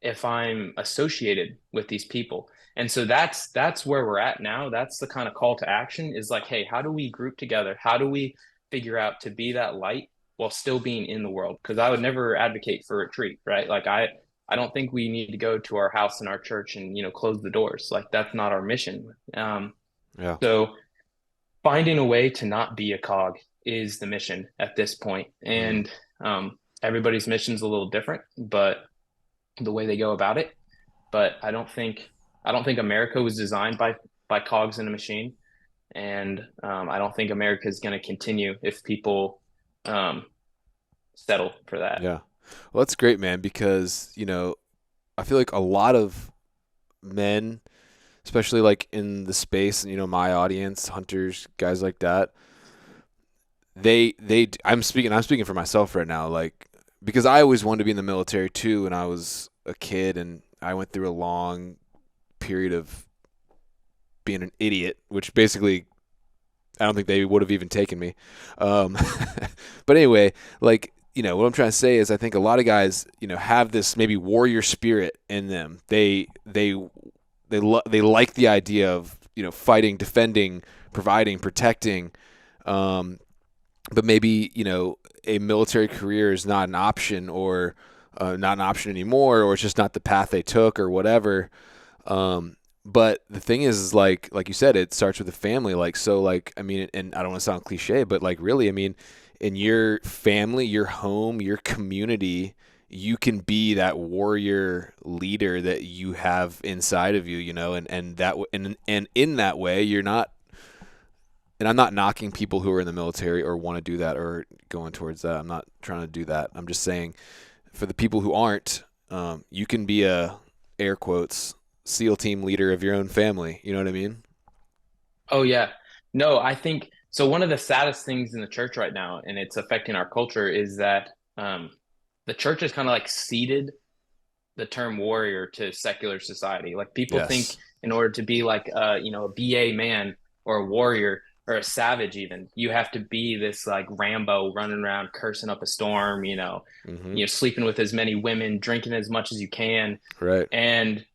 if I'm associated with these people? And so that's where we're at now. That's the kind of call to action is like, hey, how do we group together? How do we figure out to be that light while still being in the world? Because I would never advocate for retreat, right? Like I don't think we need to go to our house and our church and close the doors. Like that's not our mission. Yeah. So finding a way to not be a cog is the mission at this point. Mm. And everybody's mission is a little different, but the way they go about it. But I don't think America was designed by cogs in a machine, and I don't think America is going to continue if people um, settle for that. Yeah. Well, that's great, man, because, I feel like a lot of men, especially like in the space, my audience, hunters, guys like that, I'm speaking for myself right now, like, because I always wanted to be in the military too when I was a kid, and I went through a long period of being an idiot, which basically I don't think they would have even taken me. Um, but anyway, like, what I'm trying to say is I think a lot of guys, have this maybe warrior spirit in them. They like the idea of, fighting, defending, providing, protecting. Um, but maybe, a military career is not an option, or not an option anymore, or it's just not the path they took, or whatever. But the thing is like you said, it starts with the family. Like, so, like, I mean, and I don't want to sound cliche, but like, really, I mean, in your family, your home, your community, you can be that warrior leader that you have inside of you, and in that way, you're not. And I'm not knocking people who are in the military or want to do that or going towards that. I'm not trying to do that. I'm just saying, for the people who aren't, you can be a, air quotes, SEAL team leader of your own family. You know what I mean? Oh yeah. No, I think so. One of the saddest things in the church right now, and it's affecting our culture, is that the church is kind of like ceded the term warrior to secular society. Like people think Yes. in order to be like a BA man or a warrior or a savage even, you have to be this like Rambo running around cursing up a storm, Mm-hmm. sleeping with as many women, drinking as much as you can. Right. And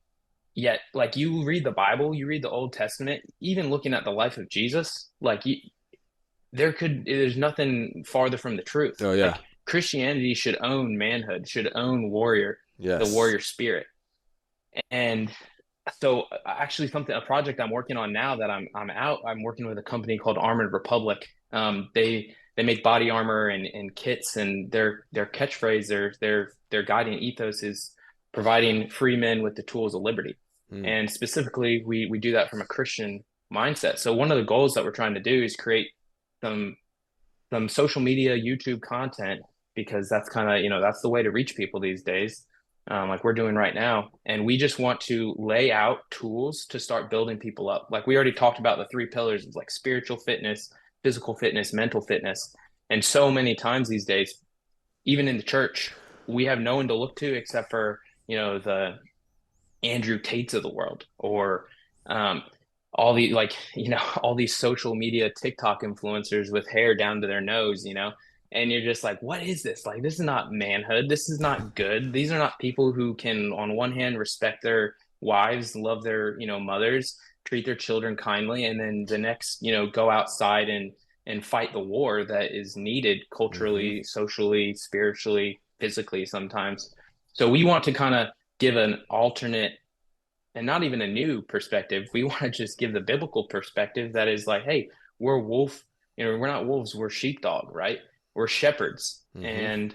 yet like you read the Bible, you read the Old Testament, even looking at the life of Jesus, like there's nothing farther from the truth. Oh yeah. Like Christianity should own manhood, should own the Yes. warrior spirit. And so actually a project I'm working on now that I'm working with a company called Armored Republic. They make body armor and kits, and their catchphrase, their guiding ethos is providing free men with the tools of liberty. Mm. And specifically we do that from a Christian mindset. So one of the goals that we're trying to do is create some some social media, YouTube content, because that's kind of, that's the way to reach people these days, like we're doing right now. And we just want to lay out tools to start building people up. Like we already talked about the three pillars of like spiritual fitness, physical fitness, mental fitness. And so many times these days, even in the church, we have no one to look to except for, the Andrew Tates of the world, or um, all the like all these social media TikTok influencers with hair down to their nose, and you're just like, what is this? Like, this is not manhood. This is not good. These are not people who can, on one hand, respect their wives, love their mothers, treat their children kindly, and then the next go outside and fight the war that is needed Mm-hmm. culturally, socially, spiritually, physically sometimes. So we want to kind of give an alternate and not even a new perspective. We want to just give the biblical perspective that is like, hey, we're wolf, we're not wolves, we're sheepdog, right? We're shepherds. Mm-hmm. And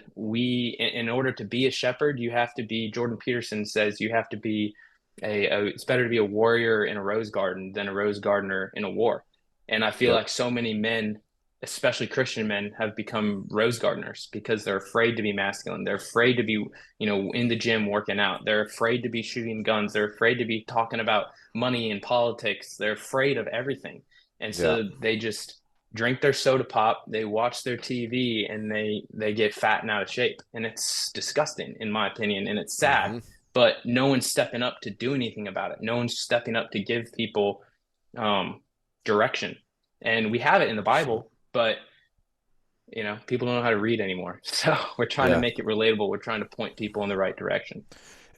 in order to be a shepherd, you have to be, Jordan Peterson says, you have to be it's better to be a warrior in a rose garden than a rose gardener in a war. And I feel Yep. like so many men, especially Christian men, have become rose gardeners because they're afraid to be masculine. They're afraid to be, in the gym working out. They're afraid to be shooting guns. They're afraid to be talking about money and politics. They're afraid of everything. And Yeah. so they just drink their soda pop, they watch their TV, and they get fat and out of shape. And it's disgusting, in my opinion, and it's sad. Hmm. But no one's stepping up to do anything about it. No one's stepping up to give people direction. And we have it in the Bible, but people don't know how to read anymore. So we're trying to Yeah. make it relatable. We're trying to point people in the right direction.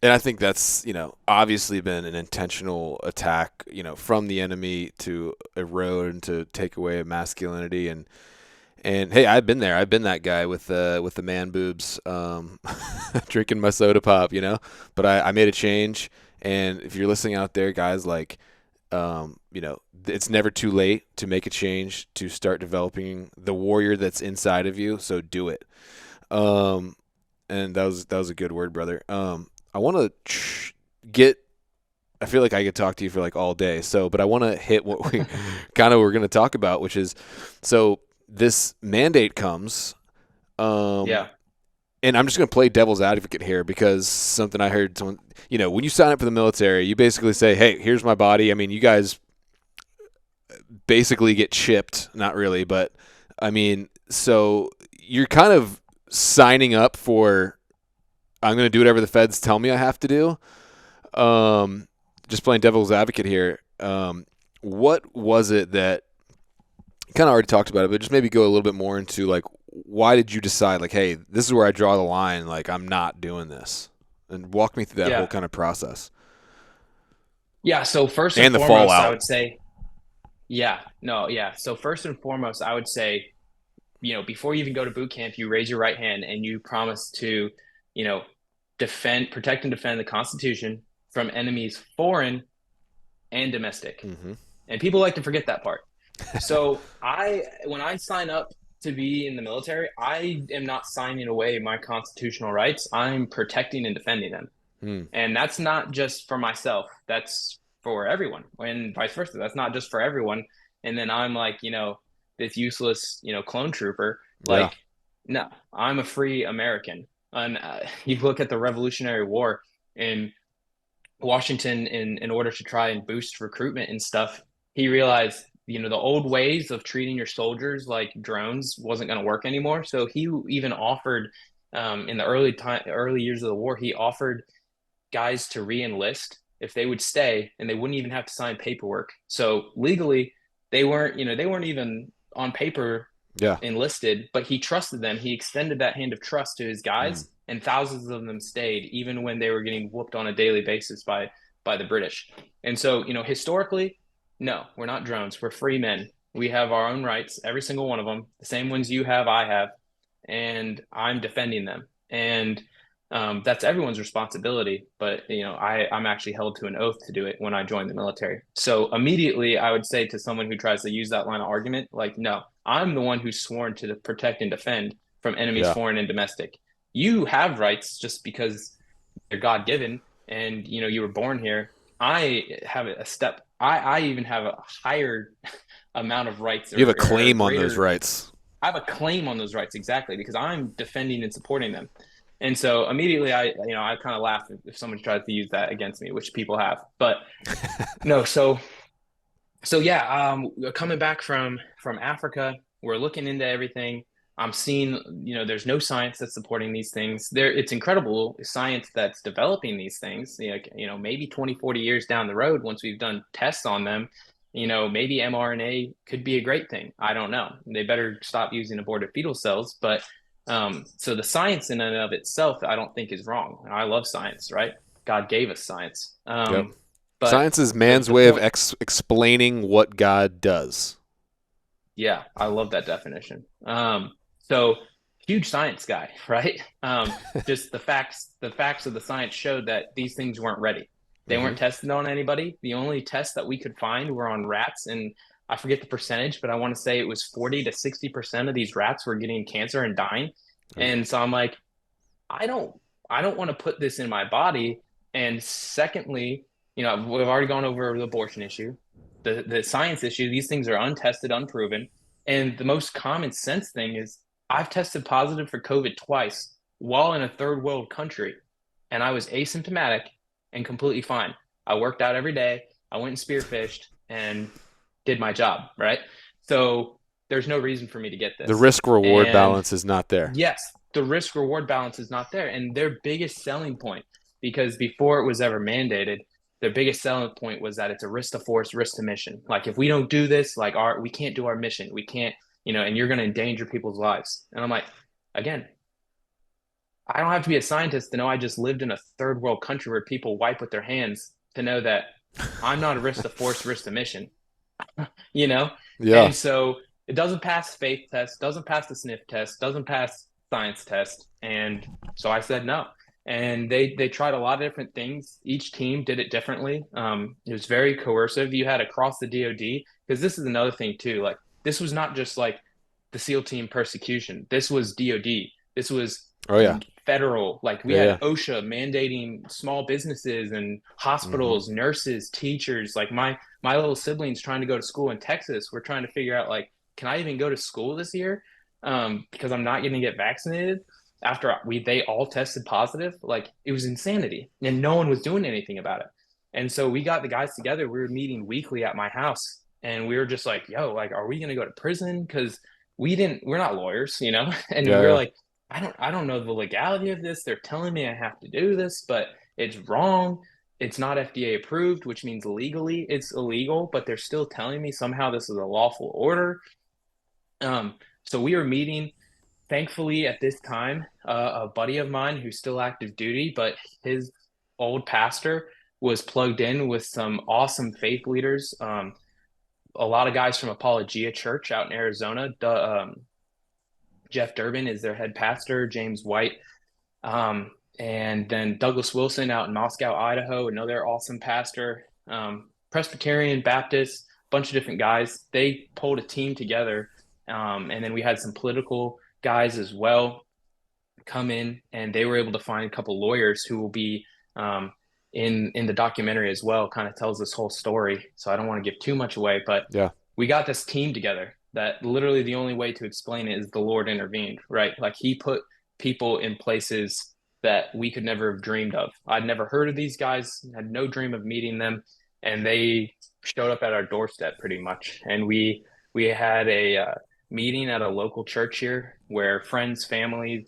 And I think that's, obviously been an intentional attack, from the enemy to erode and to take away masculinity. And hey, I've been there. I've been that guy with the man boobs, drinking my soda pop, But I made a change. And if you're listening out there, guys, like, it's never too late to make a change, to start developing the warrior that's inside of you. So do it. Um, and that was a good word, brother. I want to get. I feel like I could talk to you for like all day. So, but I want to hit what we kind of were going to talk about, which is, so this mandate comes, Yeah. and I'm just going to play devil's advocate here, because something I heard someone, when you sign up for the military, you basically say, "Hey, here's my body." I mean, you guys basically get chipped, not really, but I mean, so you're kind of signing up for, I'm going to do whatever the feds tell me I have to do. Just playing devil's advocate here. What was it that, kind of already talked about it, but just maybe go a little bit more into like, why did you decide like, hey, this is where I draw the line. Like, I'm not doing this, and walk me through that whole Yeah. kind of process Yeah. So first and and the foremost, I fallout. would say, yeah, no, yeah. So first and foremost, I would say, before you even go to boot camp, you raise your right hand and you promise to, you know, protect and defend the Constitution from enemies foreign and domestic. Hmm. And people like to forget that part. So when I sign up to be in the military, I am not signing away my constitutional rights. I'm protecting and defending them. Mm. And that's not just for myself. That's for everyone. And vice versa. That's not just for everyone. And then I'm like, this useless, clone trooper. Yeah. Like, no, I'm a free American. And you look at the Revolutionary War in Washington, in order to try and boost recruitment and stuff, he realized, the old ways of treating your soldiers like drones wasn't going to work anymore. So he even offered, in the early years of the war, he offered guys to re-enlist if they would stay, and they wouldn't even have to sign paperwork. So legally, they weren't even on paper Yeah. enlisted, but he trusted them. He extended that hand of trust to his Mm. guys, and thousands of them stayed, even when they were getting whooped on a daily basis by the British. And so, historically, no, we're not drones. We're free men. We have our own rights, every single one of them, the same ones you have, I have, and I'm defending them. And that's everyone's responsibility. But I'm actually held to an oath to do it when I join the military. So immediately, I would say to someone who tries to use that line of argument, like, no, I'm the one who's sworn to protect and defend from enemies, Yeah. foreign and domestic. You have rights just because they're God given, and you were born here. I have a step. I even have a higher amount of rights, You have a or claim on those greater. rights. I have a claim on those rights, exactly, because I'm defending and supporting them. And so immediately, I kind of laugh if someone tries to use that against me, which people have. But no, so yeah, coming back from Africa, we're looking into everything. I'm seeing, there's no science that's supporting these things. It's incredible science that's developing these things. Like, maybe 20, 40 years down the road, once we've done tests on them, maybe mRNA could be a great thing. I don't know. They better stop using aborted fetal cells. But so the science in and of itself, I don't think is wrong. I love science, right? God gave us science. Yep. But Science is the man's the way of point, explaining what God does. yeah, I love that definition. So huge science guy, right? Just the facts of the science showed that these things weren't ready. They Hmm. weren't tested on anybody. The only tests that we could find were on rats, and I forget the percentage, but I want to say it was 40 to 60% of these rats were getting cancer and dying. And so I'm like, I don't I don't want to put this in my body. And secondly, we've already gone over the abortion issue, the science issue. These things are untested, unproven. And the most common sense thing is I've tested positive for COVID twice while in a third world country, and I was asymptomatic and completely fine. I worked out every day. I went and spearfished and did my job, right? So there's no reason for me to get The this. risk reward And balance is not there. yes, the risk reward balance is not there. And their biggest selling point, because before it was ever mandated, their biggest selling point was that it's a risk to force, risk to mission. Like if we don't do this, like we can't do our mission. We can't, and you're going to endanger people's lives. And I'm like, again, I don't have to be a scientist to know I just lived in a third world country where people wipe with their hands to know that I'm not a risk to force, risk to mission, you know? Yeah. And so it doesn't pass faith test, doesn't pass the sniff test, doesn't pass science test. And so I said no. And they tried a lot of different things. Each team did it differently. It was very coercive. You had across the DoD, because this is another thing too. Like this was not just like the SEAL team persecution. This was DoD. This was Oh yeah. federal. Like we Yeah, had yeah. OSHA mandating small businesses and Hmm. hospitals, nurses, teachers. Like my little siblings trying to go to school in Texas. We're trying to figure out like, can I even go to school this year? Because I'm not going to get vaccinated after they all tested positive. Like it was insanity, and no one was doing anything about it. And so we got the guys together. We were meeting weekly at my house, and we were just like, "Yo, like, are we going to go to prison?" Because we're not lawyers, and Yeah, we're yeah. like, I don't know the legality of this. They're telling me I have to do this, but it's wrong. It's not FDA approved, which means legally it's illegal, but they're still telling me somehow this is a lawful order. So we were meeting. Thankfully, at this time, a buddy of mine who's still active duty, but his old pastor was plugged in with some awesome faith leaders. A lot of guys from Apologia Church out in Arizona. Jeff Durbin is their head pastor, James White. And then Douglas Wilson out in Moscow, Idaho, another awesome pastor. Presbyterian, Baptist, bunch of different guys. They pulled a team together. And then we had some political guys as well come in, and they were able to find a couple lawyers who will be um, in the documentary as well. Kind of tells this whole story, so I don't want to give too much away. But Yeah. we got this team together that literally the only way to explain it is the Lord intervened, right? Like He put people in places that we could never have dreamed of. I'd never heard of these guys, had no dream of meeting them, and they showed up at our doorstep pretty much. And we had a meeting at a local church here where friends, family,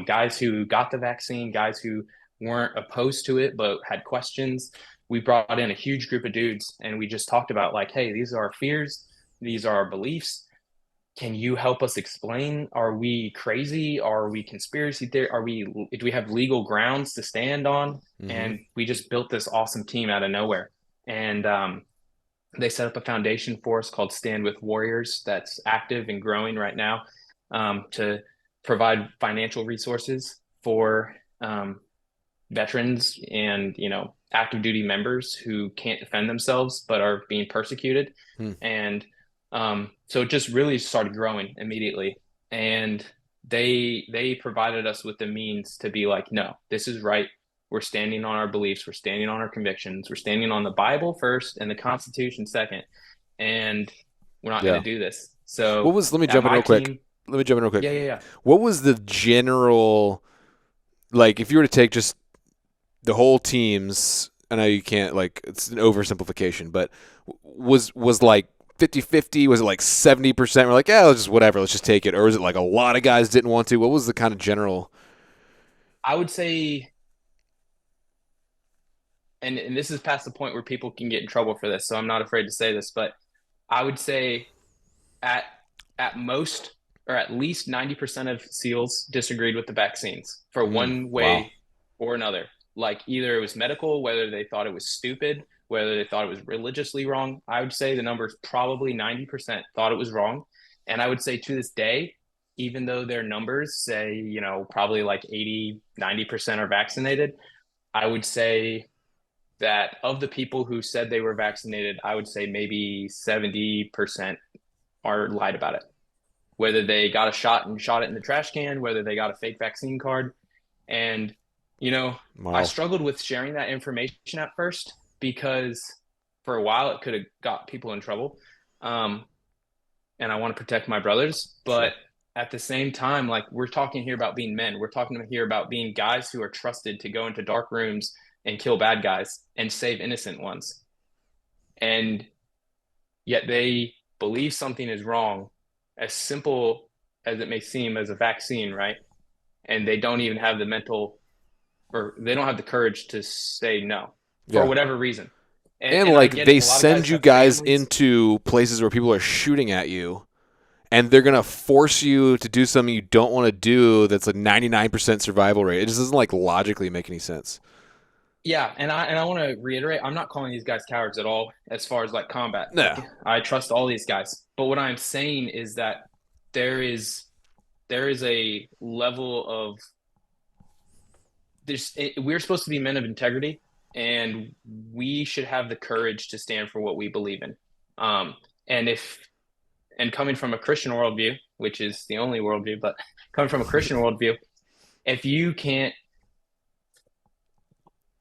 guys who got the vaccine, guys who weren't opposed to it but had questions. We brought in a huge group of dudes and we just talked about like, hey, these are our fears, these are our beliefs. Can you help us explain? Are we crazy? Are we conspiracy theory? Do we have legal grounds to stand on? Hmm. And we just built this awesome team out of nowhere. And they set up a foundation for us called Stand with Warriors that's active and growing right now, to provide financial resources for veterans and active duty members who can't defend themselves but are being persecuted. Hmm. And so it just really started growing immediately. And they provided us with the means to be like, no, this is right. We're standing on our beliefs. We're standing on our convictions. We're standing on the Bible first and the Constitution second. And we're not going Yeah. to do this. What So was? Let me at jump in my real quick. team, Let me jump in real quick. yeah, yeah, yeah. What was the general, like, if you were to take just the whole teams? I know you can't, like, it's an oversimplification, but was like 50-50? Was it like 70%? We're like, yeah, let's just whatever, let's just take it, or was it like a lot of guys didn't want to? What was the kind of general? I would say, and this is past the point where people can get in trouble for this, so I'm not afraid to say this, but I would say at at most or at least 90% of SEALs disagreed with the vaccines for Mm, one wow. way or another. Like either it was medical, whether they thought it was stupid, whether they thought it was religiously wrong. I would say the number is probably 90% thought it was wrong. And I would say to this day, even though their numbers say, probably like 80, 90% are vaccinated, I would say that of the people who said they were vaccinated, I would say maybe 70% are lied about it. Whether they got a shot and shot it in the trash can, whether they got a fake vaccine card. And, you know, I Wow. struggled with sharing that information at first because for a while it could have got people in trouble. Um, and I want to protect my brothers. But Sure. at the same time, like we're talking here about being men, we're talking here about being guys who are trusted to go into dark rooms and kill bad guys and save innocent ones. And yet they believe something is wrong as simple as it may seem as a vaccine, right? And they don't even have the mental or they don't have the courage to say no for Yeah. whatever reason. And And I like get it. they A lot of send guys you have guys families. into places where people are shooting at you, and they're gonna force you to do something you don't want to do. That's like 99% survival rate. It just doesn't like logically make any sense. Yeah, and I want to reiterate, I'm not calling these guys cowards at all as far as like combat. Like No. I trust all these guys. But what I'm saying is that there is there is a level of we're supposed to be men of integrity and we should have the courage to stand for what we believe in. Um and if and coming from a Christian worldview, which is the only worldview, but coming from a Christian worldview, if you can't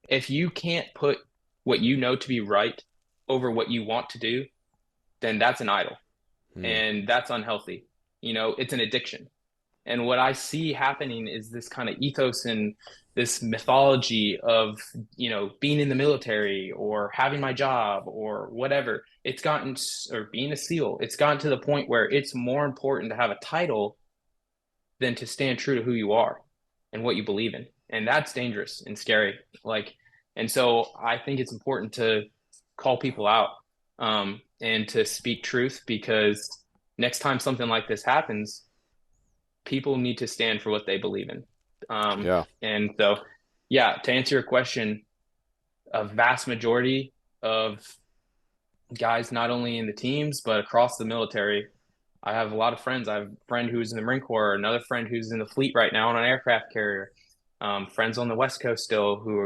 if you can't put what you know to be right over what you want to do, then that's an idol Hmm. and that's unhealthy. It's an addiction. And what I see happening is this kind of ethos and this mythology of, being in the military or having my job or whatever. It's gotten, or being a SEAL, it's gotten to the point where it's more important to have a title than to stand true to who you are and what you believe in. And that's dangerous and scary. And so I think it's important to call people out, and to speak truth because next time something like this happens, people need to stand for what they believe in. Yeah. And so, yeah, to answer your question, a vast majority of guys, not only in the teams, but across the military, I have a lot of friends. I have a friend who's in the Marine Corps, another friend who's in the fleet right now on an aircraft carrier, friends on the West Coast still who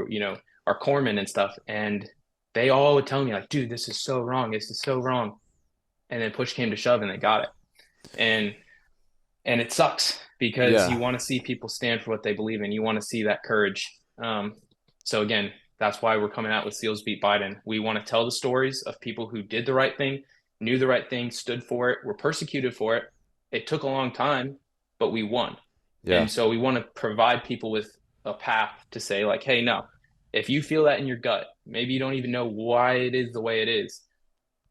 are corpsmen and stuff. And they all would tell me, like, dude, this is so wrong. This is so wrong. And then push came to shove and they got it. And it sucks because Yeah. you want to see people stand for what they believe in. You want to see that courage. So again, that's why we're coming out with Seals Beat Biden. We want to tell the stories of people who did the right thing, knew the right thing, stood for it, were persecuted for it. It took a long time, but we won. Yeah. And so we want to provide people with a path to say, like, hey, no, if you feel that in your gut, maybe you don't even know why it is the way it is,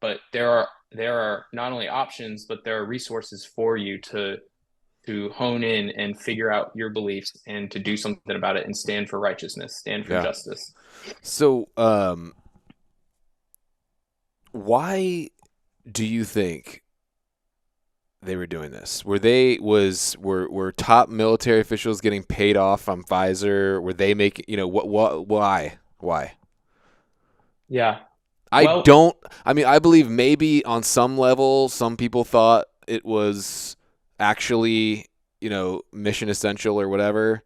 but there are not only options, but there are resources for you to hone in and figure out your beliefs and to do something about it and stand for righteousness, stand for Yeah. justice. So, why do you think they were doing this? Were top military officials getting paid off from Pfizer? Were they making, why? Yeah. I Well, don't I mean I believe maybe on some level some people thought it was actually, mission essential or whatever,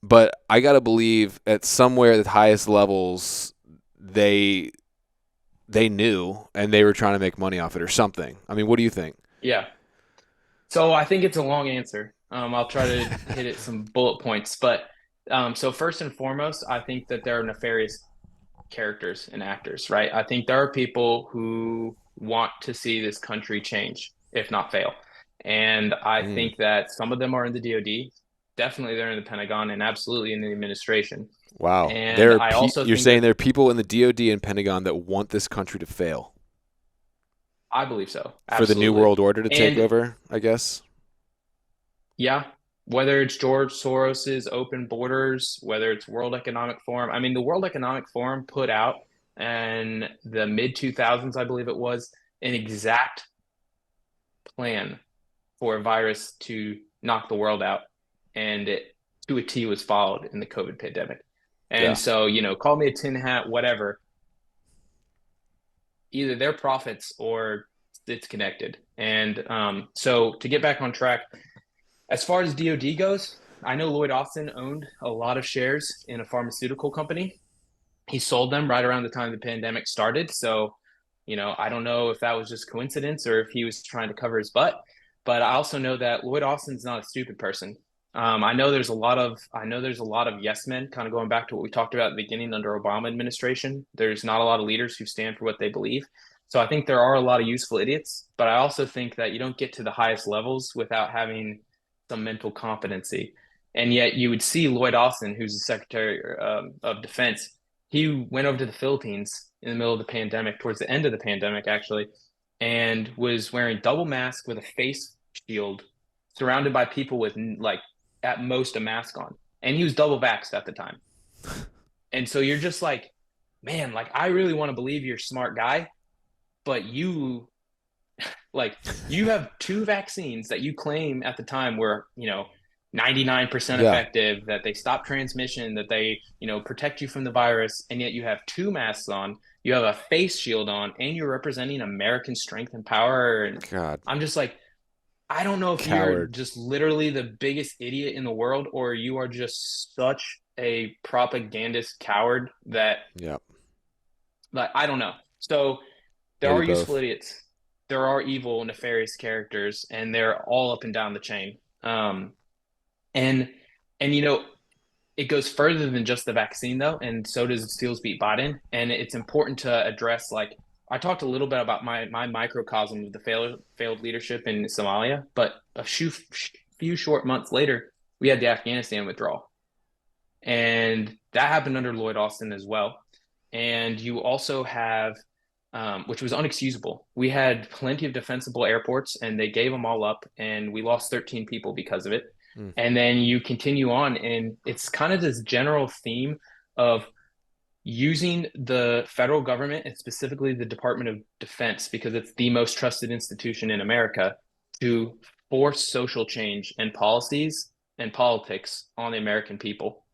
but I got to believe at somewhere at the highest levels they they knew and they were trying to make money off it or something. I mean, what do you think? yeah. So I think it's a long answer. I'll try to hit it some bullet points, but so first and foremost, I think that there are nefarious characters and actors, right? I think there are people who want to see this country change, if not fail. And I Mm. think that some of them are in the DoD, definitely they're in the Pentagon, and absolutely in the administration. Wow. And I also You're think saying that there are people in the DoD and Pentagon that want this country to fail I believe so, for the new absolutely. world order to take And over, I guess. yeah, whether it's George Soros's open borders, whether it's World Economic Forum. I mean, the World Economic Forum put out in the mid 2000s, I believe it was, an exact plan for a virus to knock the world out, and it to a T was followed in the COVID pandemic. And Yeah. so, call me a tin hat, whatever. Either their profits or it's connected. And so, to get back on track, as far as DoD goes, I know Lloyd Austin owned a lot of shares in a pharmaceutical company. He sold them right around the time the pandemic started. So, I don't know if that was just coincidence or if he was trying to cover his butt. But I also know that Lloyd Austin's not a stupid person. I know there's a lot of yes men, kind of going back to what we talked about at the beginning under Obama administration. There's not a lot of leaders who stand for what they believe. So I think there are a lot of useful idiots, but I also think that you don't get to the highest levels without having some mental competency. And yet you would see Lloyd Austin, who's the Secretary of Defense, he went over to the Philippines in the middle of the pandemic, towards the end of the pandemic, actually, and was wearing double mask with a face shield, surrounded by people with like at most a mask on, and he was double vaxxed at the time. And so you're just like, man, like I really want to believe you're a smart guy, but like you have two vaccines that you claim at the time were, 99% Yeah. effective, that they stop transmission, that they, protect you from the virus, and yet you have two masks on, you have a face shield on, and you're representing American strength and power. And God. I'm just like, I don't know if you're Coward. just literally the biggest idiot in the world or you are just such a propagandist coward that, Yeah. like, I don't know. So there Maybe are useful both. idiots. There are evil, nefarious characters, and they're all up and down the chain. And and it goes further than just the vaccine though, and so does Steele's beat Biden. And it's important to address, like I talked a little bit about my microcosm of the failed leadership in Somalia, but a few short months later, we had the Afghanistan withdrawal, and that happened under Lloyd Austin as well. And you also have, which was unexcusable. We had plenty of defensible airports, and they gave them all up, and we lost 13 people because of it. Mm. And then you continue on, and it's kind of this general theme of using the federal government and specifically the Department of Defense, because it's the most trusted institution in America, to force social change and policies and politics on the American people.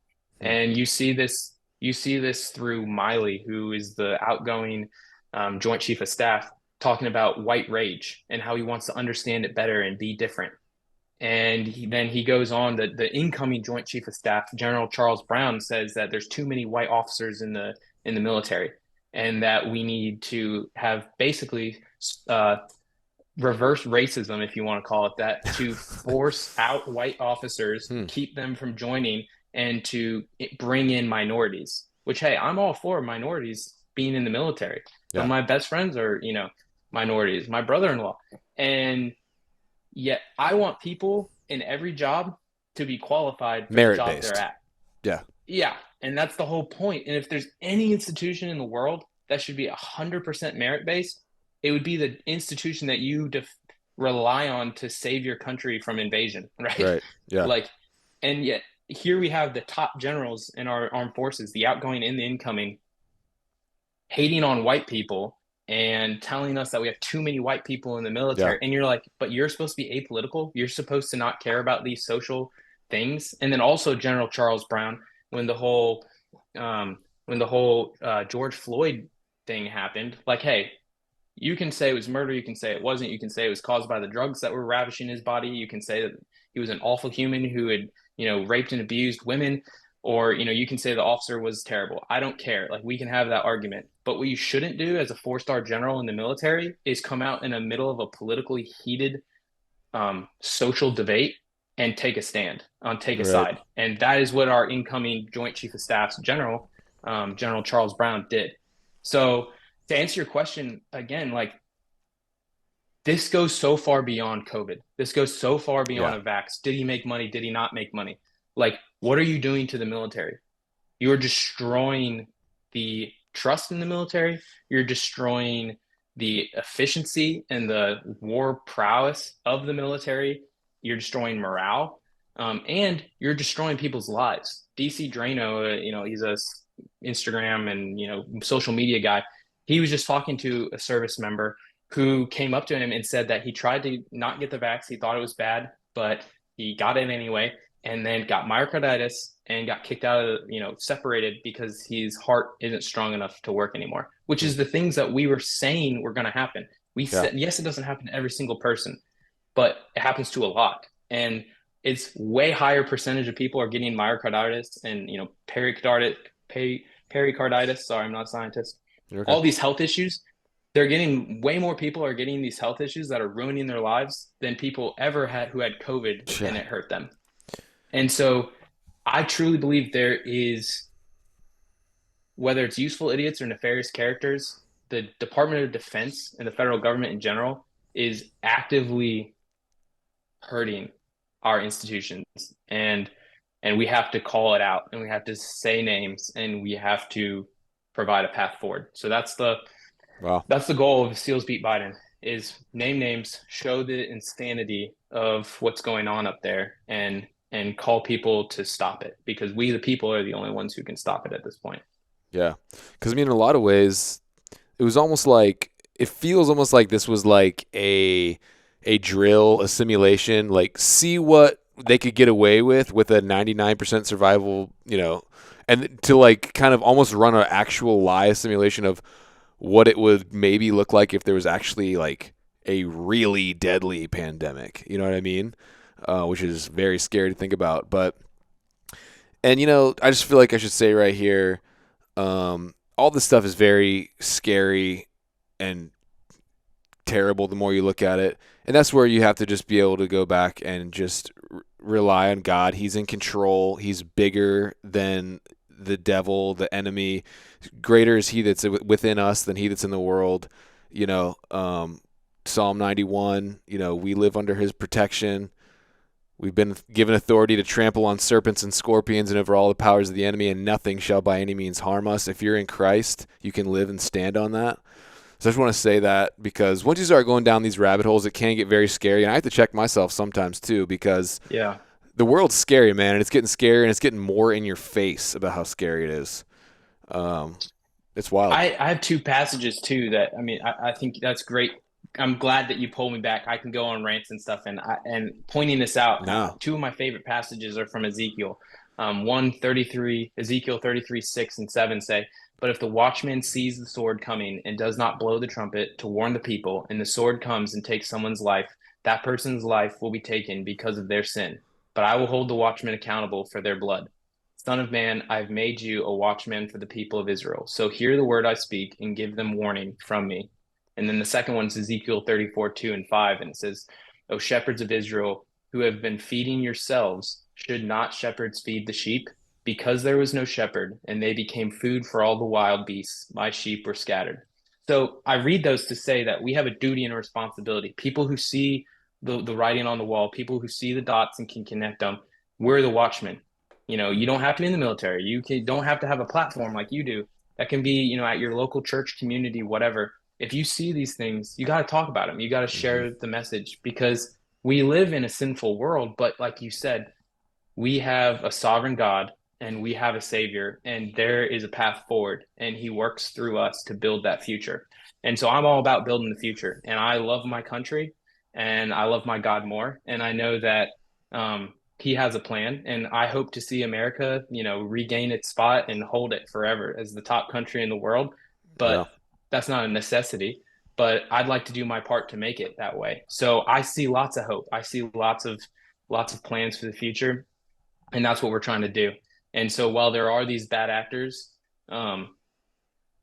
Mm. And you see this through Miley, who is the outgoing Joint Chief of Staff, talking about white rage and how he wants to understand it better and be different. And then he goes on that the incoming Joint Chief of Staff, General Charles Brown, says that there's too many white officers in the military, and that we need to have basically reverse racism, if you want to call it that, to force out white officers, Hmm. keep them from joining, and to bring in minorities. Which, hey, I'm all for minorities being in the military. Some of Yeah. my best friends are, minorities. My brother-in-law, and yet I want people in every job to be qualified for the Merit job they're based. at. Yeah. Yeah, and that's the whole point. And if there's any institution in the world that should be 100% merit based, it would be the institution that you rely on to save your country from invasion, right? Right. Yeah. Like, and yet here we have the top generals in our armed forces, the outgoing and the incoming, hating on white people and telling us that we have too many white people in the Yeah. military. And you're like, but you're supposed to be apolitical. You're supposed to not care about these social things. And then also General Charles Brown, when the whole George Floyd thing happened, like, hey, you can say it was murder, you can say it wasn't, you can say it was caused by the drugs that were ravishing his body, you can say that he was an awful human who had, raped and abused women, or, you can say the officer was terrible. I don't care. Like, we can have that argument. But what you shouldn't do as a four-star general in the military is come out in the middle of a politically heated social debate and take a stand, take a Right. side. And that is what our incoming Joint Chief of Staff's general, General Charles Brown, did. So to answer your question again, like, this goes so far beyond COVID. This goes so far beyond Yeah. a vax. Did he make money? Did he not make money? Like, what are you doing to the military? You are destroying the trust in the military. You're destroying the efficiency and the war prowess of the military. You're destroying morale, and you're destroying people's lives. DC Drano, he's a Instagram and social media guy. He was just talking to a service member who came up to him and said that he tried to not get the vax. He thought it was bad, but he got it anyway, and then got myocarditis and got kicked out of, separated because his heart isn't strong enough to work anymore, which Hmm. is the things that we were saying were going to happen. We Yeah. said, yes, it doesn't happen to every single person, but it happens to a lot. And it's way higher percentage of people are getting myocarditis and, pericarditis. Sorry, I'm not a scientist. You're okay. All these health issues, they're getting way more people are getting these health issues that are ruining their lives than people ever had who had COVID and Yeah. it hurt them. And so I truly believe there is, whether it's useful idiots or nefarious characters, the Department of Defense and the federal government in general is actively hurting our institutions. And we have to call it out, and we have to say names, and we have to provide a path forward. So that's the Wow. that's the goal of Seals Beat Biden. is name names, show the insanity of what's going on up there, and call people to stop it, because we the people are the only ones who can stop it at this point. Yeah, because I mean, in a lot of ways, it was almost like it feels almost like this was like a drill, a simulation. Like, see what they could get away with a 99% survival, and to like kind of almost run an actual live simulation of what it would maybe look like if there was actually like a really deadly pandemic. You know what I mean? Which is very scary to think about. But and I just feel like I should say right here, all this stuff is very scary and terrible the more you look at it. And that's where you have to just be able to go back and just rely on God. He's in control. He's bigger than the devil, the enemy. Greater is he that's within us than he that's in the world. You know, Psalm 91, we live under his protection. We've been given authority to trample on serpents and scorpions and over all the powers of the enemy, and nothing shall by any means harm us. If you're in Christ, you can live and stand on that. So I just want to say that, because once you start going down these rabbit holes, it can get very scary. And I have to check myself sometimes too, because Yeah. the world's scary, man, and it's getting scarier, and it's getting more in your face about how scary it is. Um, it's wild. I have two passages too that, I mean, I think that's great. I'm glad that you pulled me back. I can go on rants and stuff, and pointing this out. No. Two of my favorite passages are from Ezekiel. 133, Ezekiel 33, 6 and 7 say, "But if the watchman sees the sword coming and does not blow the trumpet to warn the people, and the sword comes and takes someone's life, that person's life will be taken because of their sin. But I will hold the watchman accountable for their blood. Son of man, I've made you a watchman for the people of Israel. So hear the word I speak and give them warning from me." And then the second one is Ezekiel 34, 2 and 5. And it says, "O shepherds of Israel, who have been feeding yourselves, should not shepherds feed the sheep? Because there was no shepherd, and they became food for all the wild beasts, my sheep were scattered." So I read those to say that we have a duty and a responsibility. People who see the writing on the wall, people who see the dots and can connect them, we're the watchmen. You don't have to be in the military. Don't have to have a platform like you do. That can be, at your local church, community, whatever. If you see these things, you got to talk about them. You got to Hmm. share the message, because we live in a sinful world. But like you said, we have a sovereign God and we have a savior, and there is a path forward, and he works through us to build that future. And so I'm all about building the future, and I love my country and I love my God more. And I know that he has a plan, and I hope to see America, regain its spot and hold it forever as the top country in the world. Yeah. But that's not a necessity. But I'd like to do my part to make it that way. So I see lots of hope. I see lots of plans for the future, and that's what we're trying to do. And so while there are these bad actors, um,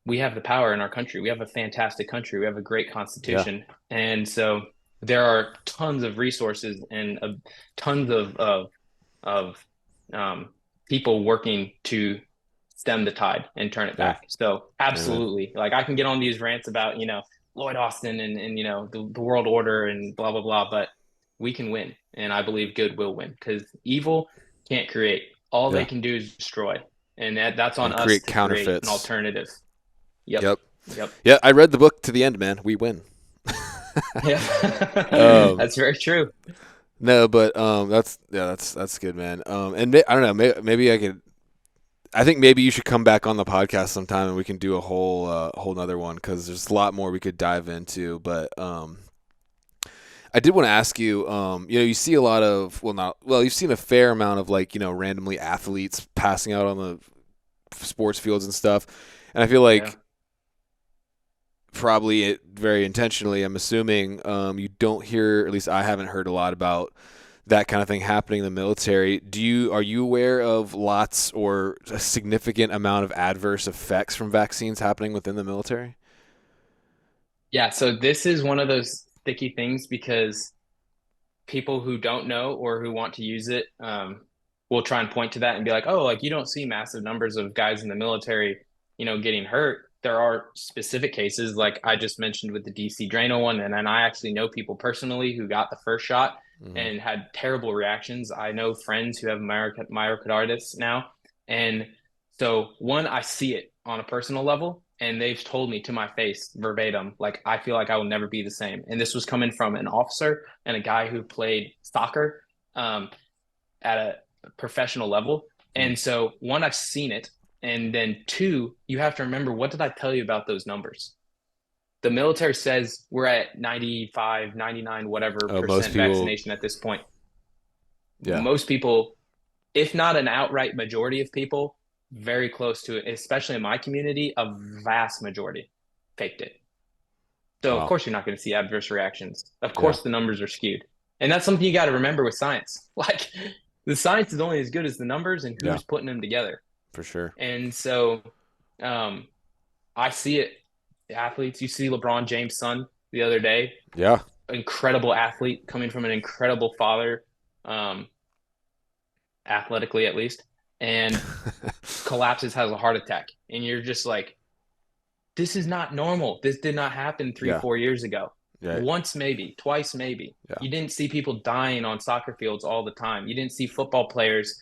we have the power in our country. We have a fantastic country. We have a great Yeah. constitution, and so there are tons of resources and tons of um, people working to stem the tide and turn it Yeah. back. So Amen. absolutely, like I can get on these rants about Lloyd Austin and the world order and blah blah blah, but we can win, and I believe good will win, because evil can't create. All they Yeah. can do is destroy, and that's on And us create to create an counterfeits. alternative. Yep. Yep. Yep. Yeah, I read the book to the end, man. We win. Yeah. um, That's very true. no, but that's good, man. And I don't know, maybe I could. I think maybe you should come back on the podcast sometime and we can do a whole nother one, because there's a lot more we could dive into. But I did want to ask you. You see a lot of you've seen a fair amount of like randomly athletes passing out on the sports fields and stuff, and I feel Yeah. like probably it very intentionally. I'm assuming you don't hear, at least I haven't heard a lot about that kind of thing happening in the military. Are you aware of lots or a significant amount of adverse effects from vaccines happening within the military? Yeah. So this is one of those sticky things, because people who don't know or who want to use it will try and point to that and be like, "Oh, like you don't see massive numbers of guys in the military, getting hurt." There are specific cases, like I just mentioned with the DC Drano one, and then I actually know people personally who got the first shot Hmm. and had terrible reactions. I know friends who have myocarditis now, and so one, I see it on a personal level, and they've told me to my face verbatim, like, I feel like I will never be the same. And this was coming from an officer and a guy who played soccer um, at a professional level. Hmm. And so, one, I've seen it. And then two, you have to remember, what did I tell you about those numbers? The military says we're at 95, 99, whatever Oh, most percent people, vaccination at this point. yeah. Most people, if not an outright majority of people, very close to it, especially in my community, a vast majority faked it. So, of Wow. course, you're not going to see adverse reactions. Of Yeah, course, the numbers are skewed. And that's something you got to remember with science. Like, the science is only as good as the numbers and yeah, who's putting them together. for sure. And so, um, I see it. The athletes, you see LeBron James' son the other day, Yeah. incredible athlete coming from an incredible father, um, athletically at least, and collapses, has a heart attack. And you're just like, this is not normal. This did not happen three, Yeah. 4 years ago. Yeah. Once, maybe, twice, maybe. Yeah. You didn't see people dying on soccer fields all the time. You didn't see football players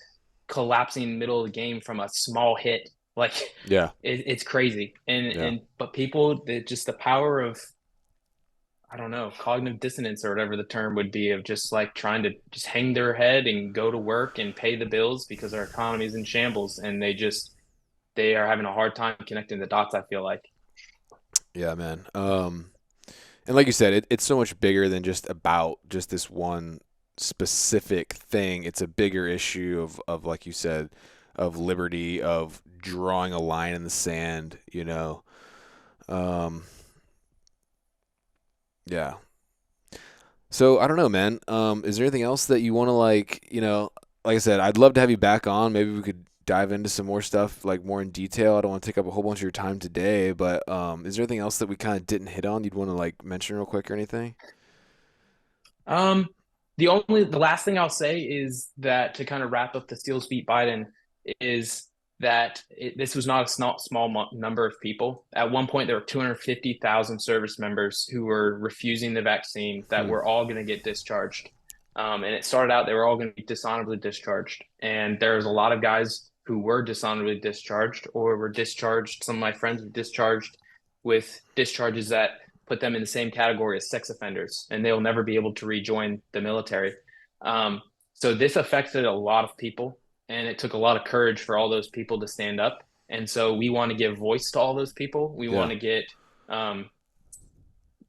collapsing in the middle of the game from a small hit. Like, Yeah. it's crazy. Yeah. But people, just the power of, I don't know, cognitive dissonance or whatever the term would be, of just like trying to just hang their head and go to work and pay the bills because our economy is in shambles, and they are having a hard time connecting the dots, I feel like. Yeah, man. And like you said, it's so much bigger than just about just this one specific thing. It's a bigger issue of like you said, of liberty, of drawing a line in the sand, you know. Um, yeah. So I don't know, man. Is there anything else that you want to like, like I said, I'd love to have you back on. Maybe we could dive into some more stuff, like more in detail. I don't want to take up a whole bunch of your time today, but is there anything else that we kind of didn't hit on you'd want to like mention real quick or anything? Um, the last thing I'll say is that, to kind of wrap up the Steelers beat Biden, is that this was not a small number of people. At one point, there were 250,000 service members who were refusing the vaccine that Hmm. were all going to get discharged. And it started out they were all going to be dishonorably discharged. And there was a lot of guys who were dishonorably discharged or were discharged. Some of my friends were discharged with discharges that put them in the same category as sex offenders, and they'll never be able to rejoin the military. So this affected a lot of people, and it took a lot of courage for all those people to stand up. And so we want to give voice to all those people. Yeah. Um,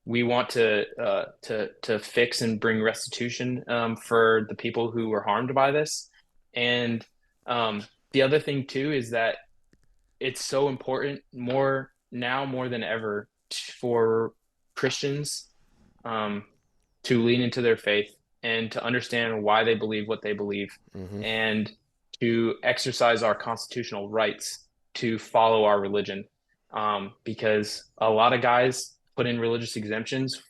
we want to fix and bring restitution for the people who were harmed by this. And um, the other thing too is that it's so important, more now more than ever, for Christians um, to lean into their faith and to understand why they believe what they believe, Hmm. and to exercise our constitutional rights to follow our religion. Because a lot of guys put in religious exemptions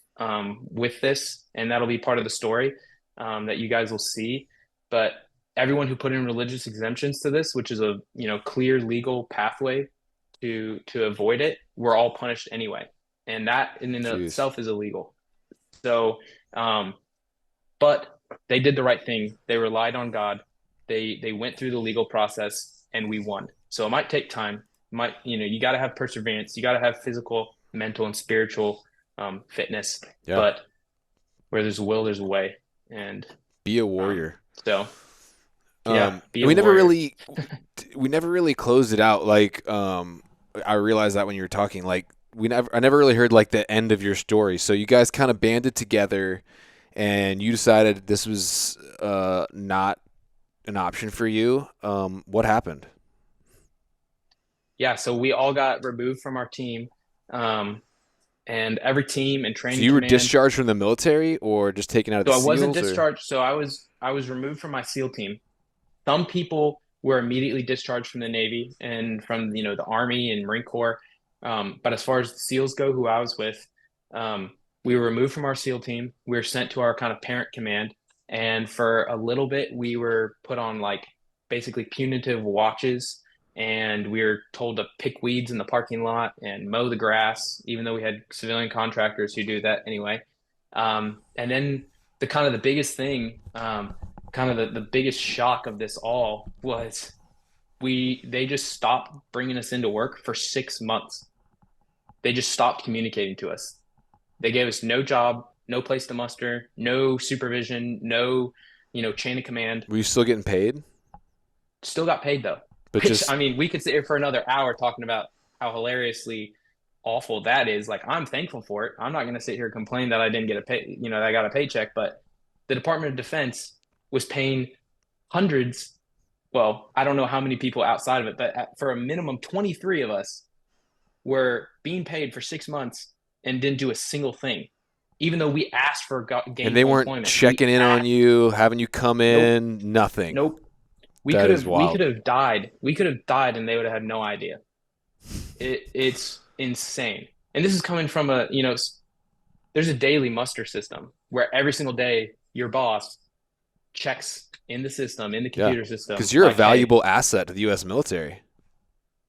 with this, and that'll be part of the story that you guys will see. But everyone who put in religious exemptions to this, which is a clear legal pathway to avoid it, we're all punished anyway, and that in and of Jeez. itself is illegal. So, but they did the right thing. They relied on God. They went through the legal process, and we won. So it might take time. Might you got to have perseverance. You got to have physical, mental, and spiritual fitness. Yeah. But where there's a will, there's a way. And Be a um, warrior. so, yeah, be And a warrior. we never really closed it out. Like, I realized that when you were talking, like, I never really heard like the end of your story. So you guys kind of banded together, and you decided this was not an option for you. What happened? Yeah, so we all got removed from our team, um, and every team and So training you were command. discharged from the military, or just taken out of the So I wasn't SEALs, or discharged. So I was removed from my SEAL team. Some people were immediately discharged from the Navy and from the Army and Marine Corps. But as far as the SEALs go, who I was with, we were removed from our SEAL team. We were sent to our kind of parent command, and for a little bit, we were put on like basically punitive watches, and we were told to pick weeds in the parking lot and mow the grass, even though we had civilian contractors who do that anyway. And then the biggest thing, kind of the biggest shock of this all was they just stopped bringing us into work for 6 months. they just stopped communicating to us. They gave us no job, no place to muster, no supervision, no, chain of command. Were you still getting paid? Still got paid though. But Which just I mean, we could sit here for another hour talking about how hilariously awful that is. Like I'm thankful for it. I'm not going to sit here and complain that I didn't get a pay, that I got a paycheck, but the Department of Defense was paying hundreds. Well, I don't know how many people outside of it, but for a minimum, 23 of us were being paid for 6 months and didn't do a single thing, even though we asked for and they gainful weren't employment. We checking in on asked. you, having you come Nope, in, nothing. nope. We That could is have we could wild. have died. We could have died, and they would have had no idea. It's insane. And this is coming from there's a daily muster system where every single day your boss checks in the system, in the Yeah. computer system, Because you're a like, hey, valuable asset to the U.S. military.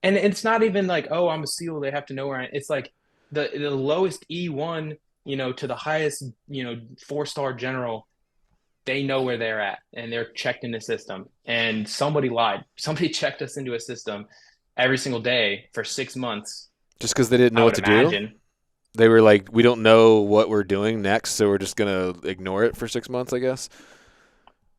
and it's not even like, oh, I'm a SEAL, they have to know where it's like the lowest E1, to the highest, 4-star general, they know where they're at and they're checked in the system. And somebody lied. Somebody checked us into a system every single day for 6 months. Just because they didn't know I what would to do? imagine. They were like, we don't know what we're doing next, so we're just going to ignore it for 6 months, I guess.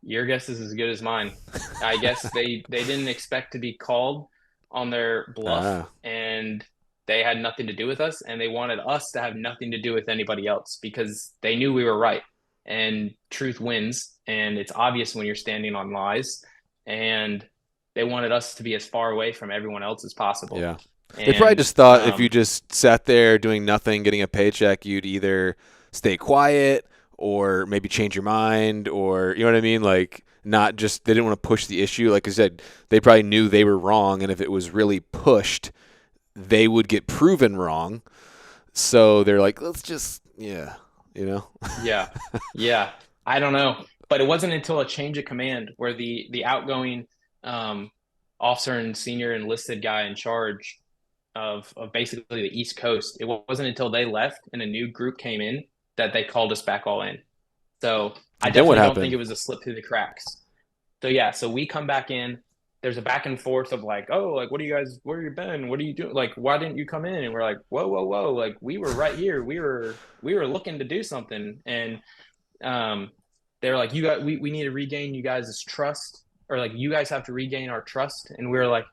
Your guess is as good as mine. I guess they didn't expect to be called on their bluff, Ah. and they had nothing to do with us, and they wanted us to have nothing to do with anybody else because they knew we were right. And truth wins, and it's obvious when you're standing on lies. And they wanted us to be as far away from everyone else as possible. Yeah. They probably And just thought if you just sat there doing nothing, getting a paycheck, you'd either stay quiet or maybe change your mind or, you know what I mean? Like, not just, they didn't want to push the issue. Like I said, they probably knew they were wrong. And if it was really pushed, they would get proven wrong. So they're like, let's just, yeah, you know? yeah, yeah. I don't know, but it wasn't until a change of command where the outgoing um, officer and senior enlisted guy in charge of basically the East Coast. It wasn't until they left and a new group came in that they called us back all in. So I And then what definitely don't think happened? it was a slip through the cracks. So yeah, so we come back in. There's a back and forth of like, oh, like what are you guys? Where you been? What are you doing? Like, why didn't you come in? And we're like, whoa, whoa, whoa! Like we were right here. We were looking to do something, and um, they were like, we need to regain you guys' trust, or like you guys have to regain our trust. And we were like,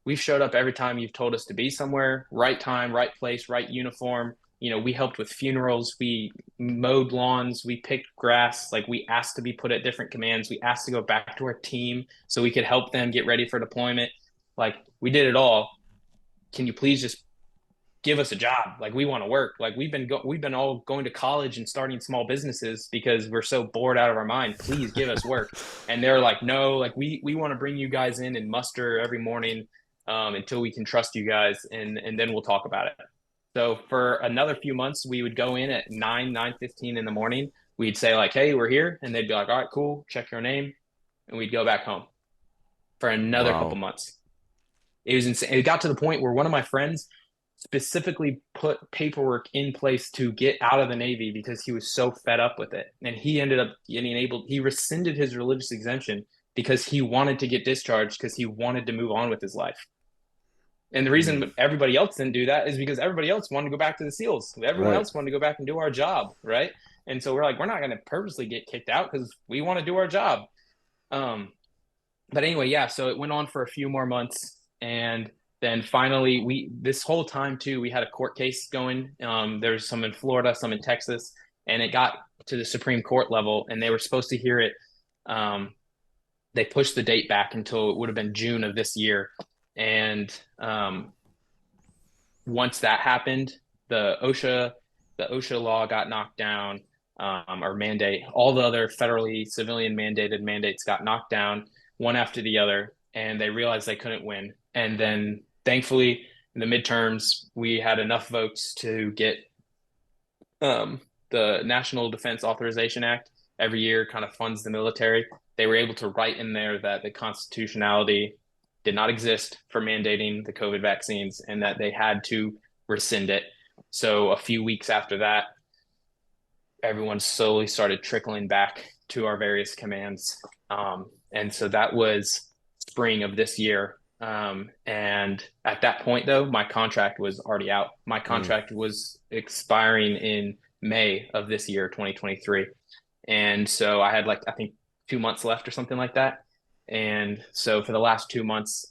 we've showed up every time you've told us to be somewhere, right time, right place, right uniform. We helped with funerals, we mowed lawns, we picked grass, like we asked to be put at different commands, we asked to go back to our team so we could help them get ready for deployment. Like we did it all. Can you please just give us a job? Like we want to work. Like we've been all going to college and starting small businesses because we're so bored out of our mind. Please give us work. And they're like, no, like we want to bring you guys in and muster every morning until we can trust you guys, and then we'll talk about it. So for another few months, we would go in at 9:15 in the morning. We'd say like, hey, we're here, and they'd be like, all right, cool, check your name, and we'd go back home for another couple Wow. months. It was insane. It got to the point where one of my friends specifically put paperwork in place to get out of the Navy because he was so fed up with it. And he ended up he rescinded his religious exemption because he wanted to get discharged because he wanted to move on with his life. And the Mm, reason everybody else didn't do that is because everybody else wanted to go back to the SEALs. Everyone right. else wanted to go back and do our job, right? And so we're like, we're not going to purposely get kicked out because we want to do our job. Um, but anyway, yeah, so it went on for a few more months, and then finally we this whole time too we had a court case going. There's some in Florida, some in Texas, and it got to the Supreme Court level, and they were supposed to hear it. Um, they pushed the date back until it would have been June of this year, and once that happened, the OSHA law got knocked down, or mandate. All the other federally civilian mandated mandates got knocked down one after the other, and they realized they couldn't win. And then, thankfully, in the midterms, we had enough votes to get um, the National Defense Authorization Act every year kind of funds the military. They were able to write in there that the constitutionality did not exist for mandating the COVID vaccines and that they had to rescind it. So a few weeks after that, everyone slowly started trickling back to our various commands. And so that was spring of this year. And at that point, though, my contract was already out. My Mm. contract was expiring in May of this year, 2023. And so I had like, I think 2 months left or something like that. And so for the last 2 months,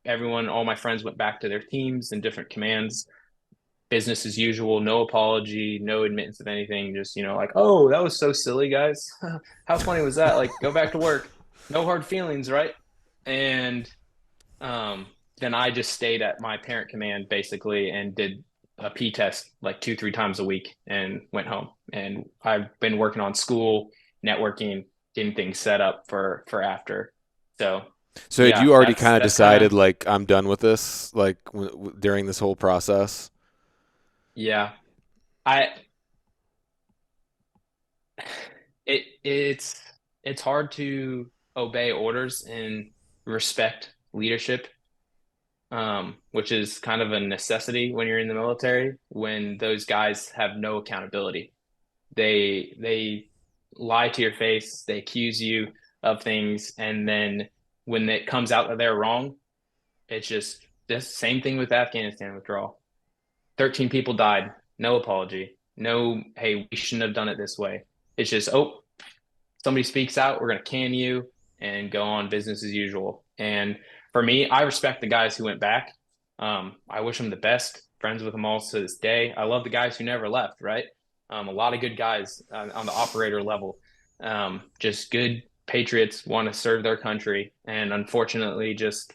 everyone, all my friends went back to their teams and different commands, business as usual, no apology, no admittance of anything. Just, like, oh, that was so silly, guys. How funny was that? Like, go back to work. No hard feelings, right? And um, then I just stayed at my parent command basically and did a P test like 2, 3 times a week and went home. And I've been working on school, networking, getting things set up for after. So So had yeah, you already that's kind of that's kind decided of like I'm done with this like during this whole process? yeah. I it's hard to obey orders and respect leadership, which is kind of a necessity when you're in the military, when those guys have no accountability. They lie to your face, they accuse you of things, and then when it comes out that they're wrong, it's just the same thing with Afghanistan withdrawal. 13 people died, no apology, no, hey, we shouldn't have done it this way. It's just, oh, somebody speaks out, we're going to can you and go on business as usual. And for me, I respect the guys who went back. I wish them the best. Friends with them all to this day. I love the guys who never left. Right, a lot of good guys on the operator level. Just good patriots want to serve their country, and unfortunately, just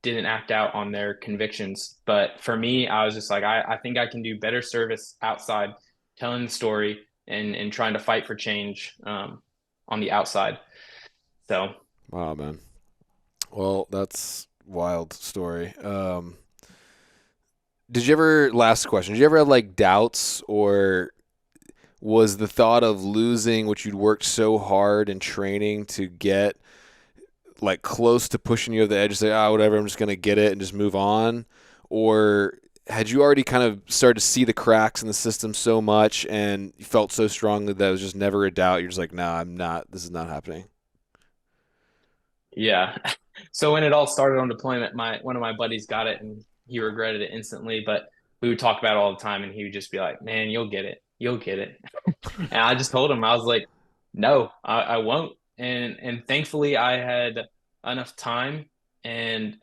didn't act out on their convictions. But for me, I was just like, I think I can do better service outside, telling the story and trying to fight for change on the outside. So Wow, man. Well, that's wild story. Did you ever, last question, did you ever have like doubts, or was the thought of losing what you'd worked so hard in training to get like close to pushing you over the edge to say, ah, whatever, I'm just going to get it and just move on? Or had you already kind of started to see the cracks in the system so much and you felt so strongly that it was just never a doubt? You're just like, nah, I'm not, this is not happening. yeah. So when it all started on deployment, my one of my buddies got it and he regretted it instantly. But we would talk about it all the time, and he would just be like, "Man, you'll get it, you'll get it." And I just told him, I was like, "No, I won't." And thankfully, I had enough time and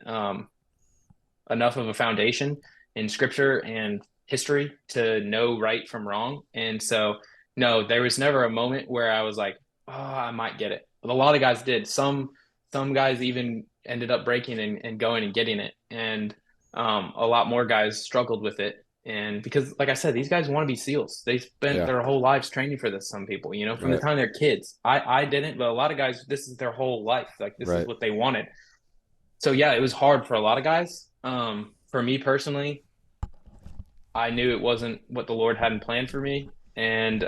enough of a foundation in scripture and history to know right from wrong. And so, no, there was never a moment where I was like, "Oh, I might get it." But a lot of guys did. Some guys even ended up breaking and going and getting it, and a lot more guys struggled with it. And because, like I said, these guys want to be SEALs. They spent Yeah, their whole lives training for this. Some people, from the right, time they're kids. I didn't, but a lot of guys, this is their whole life. Like this is right. what they wanted. So yeah, it was hard for a lot of guys. For me personally, I knew it wasn't what the Lord hadn't planned for me, and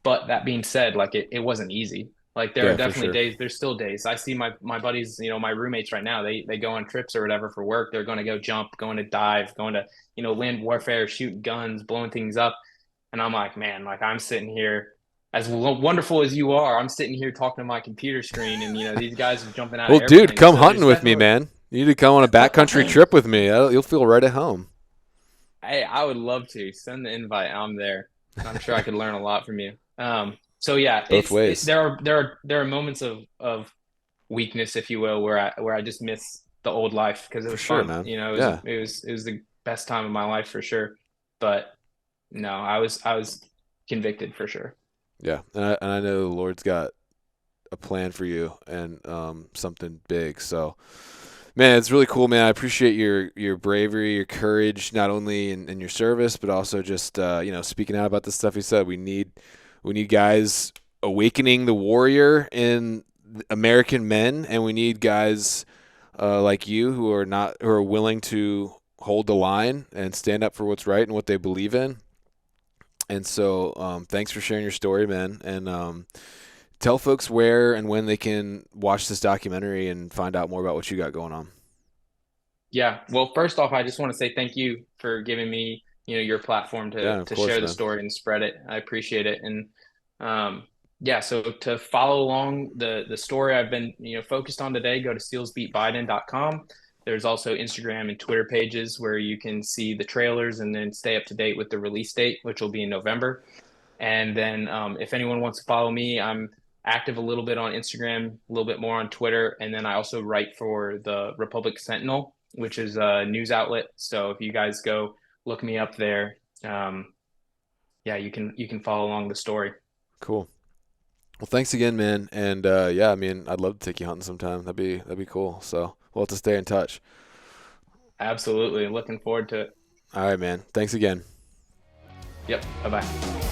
but that being said, like it wasn't easy. Like there are Yeah, for definitely sure. days. There's still days. I see my buddies, my roommates right now. They go on trips or whatever for work. They're going to go jump, going to dive, going to land warfare, shooting guns, blowing things up. And I'm like, man, like I'm sitting here, as wonderful as you are, I'm sitting here talking to my computer screen, and these guys are jumping out of Well, dude, airplanes. come So hunting there's with me, definitely, man. You need to come on a backcountry trip with me. You'll feel right at home. hey, I would love to send the invite. I'm there. I'm sure I could learn a lot from you. So yeah, Both ways. there are moments of weakness, if you will, where I just miss the old life because it For was sure, fun. man. It was Yeah, it was the best time of my life for sure. But no, I was convicted for sure. yeah. And I know the Lord's got a plan for you and something big. So, man, it's really cool, man. I appreciate your bravery, your courage, not only in your service, but also just speaking out about the stuff you said. We need guys awakening the warrior in American men, and we need guys like you who are willing to hold the line and stand up for what's right and what they believe in. And so, thanks for sharing your story, man. And tell folks where and when they can watch this documentary and find out more about what you got going on. Yeah. Well, first off, I just want to say thank you for giving me, your platform Yeah, to of to course, share the man. story and spread it. I appreciate it. And Yeah, so to follow along the story I've been focused on today, go to sealsbeatbiden.com. There's also Instagram and Twitter pages where you can see the trailers and then stay up to date with the release date, which will be in November. And then if anyone wants to follow me, I'm active a little bit on Instagram, a little bit more on Twitter, and then I also write for the Republic Sentinel, which is a news outlet. So if you guys go look me up there, yeah, you can follow along the story. Cool. Well, thanks again, man. And yeah, I mean, I'd love to take you hunting sometime. That'd be cool. So we'll have to stay in touch. Absolutely, looking forward to it. All right, man. Thanks again. Yep. Bye bye.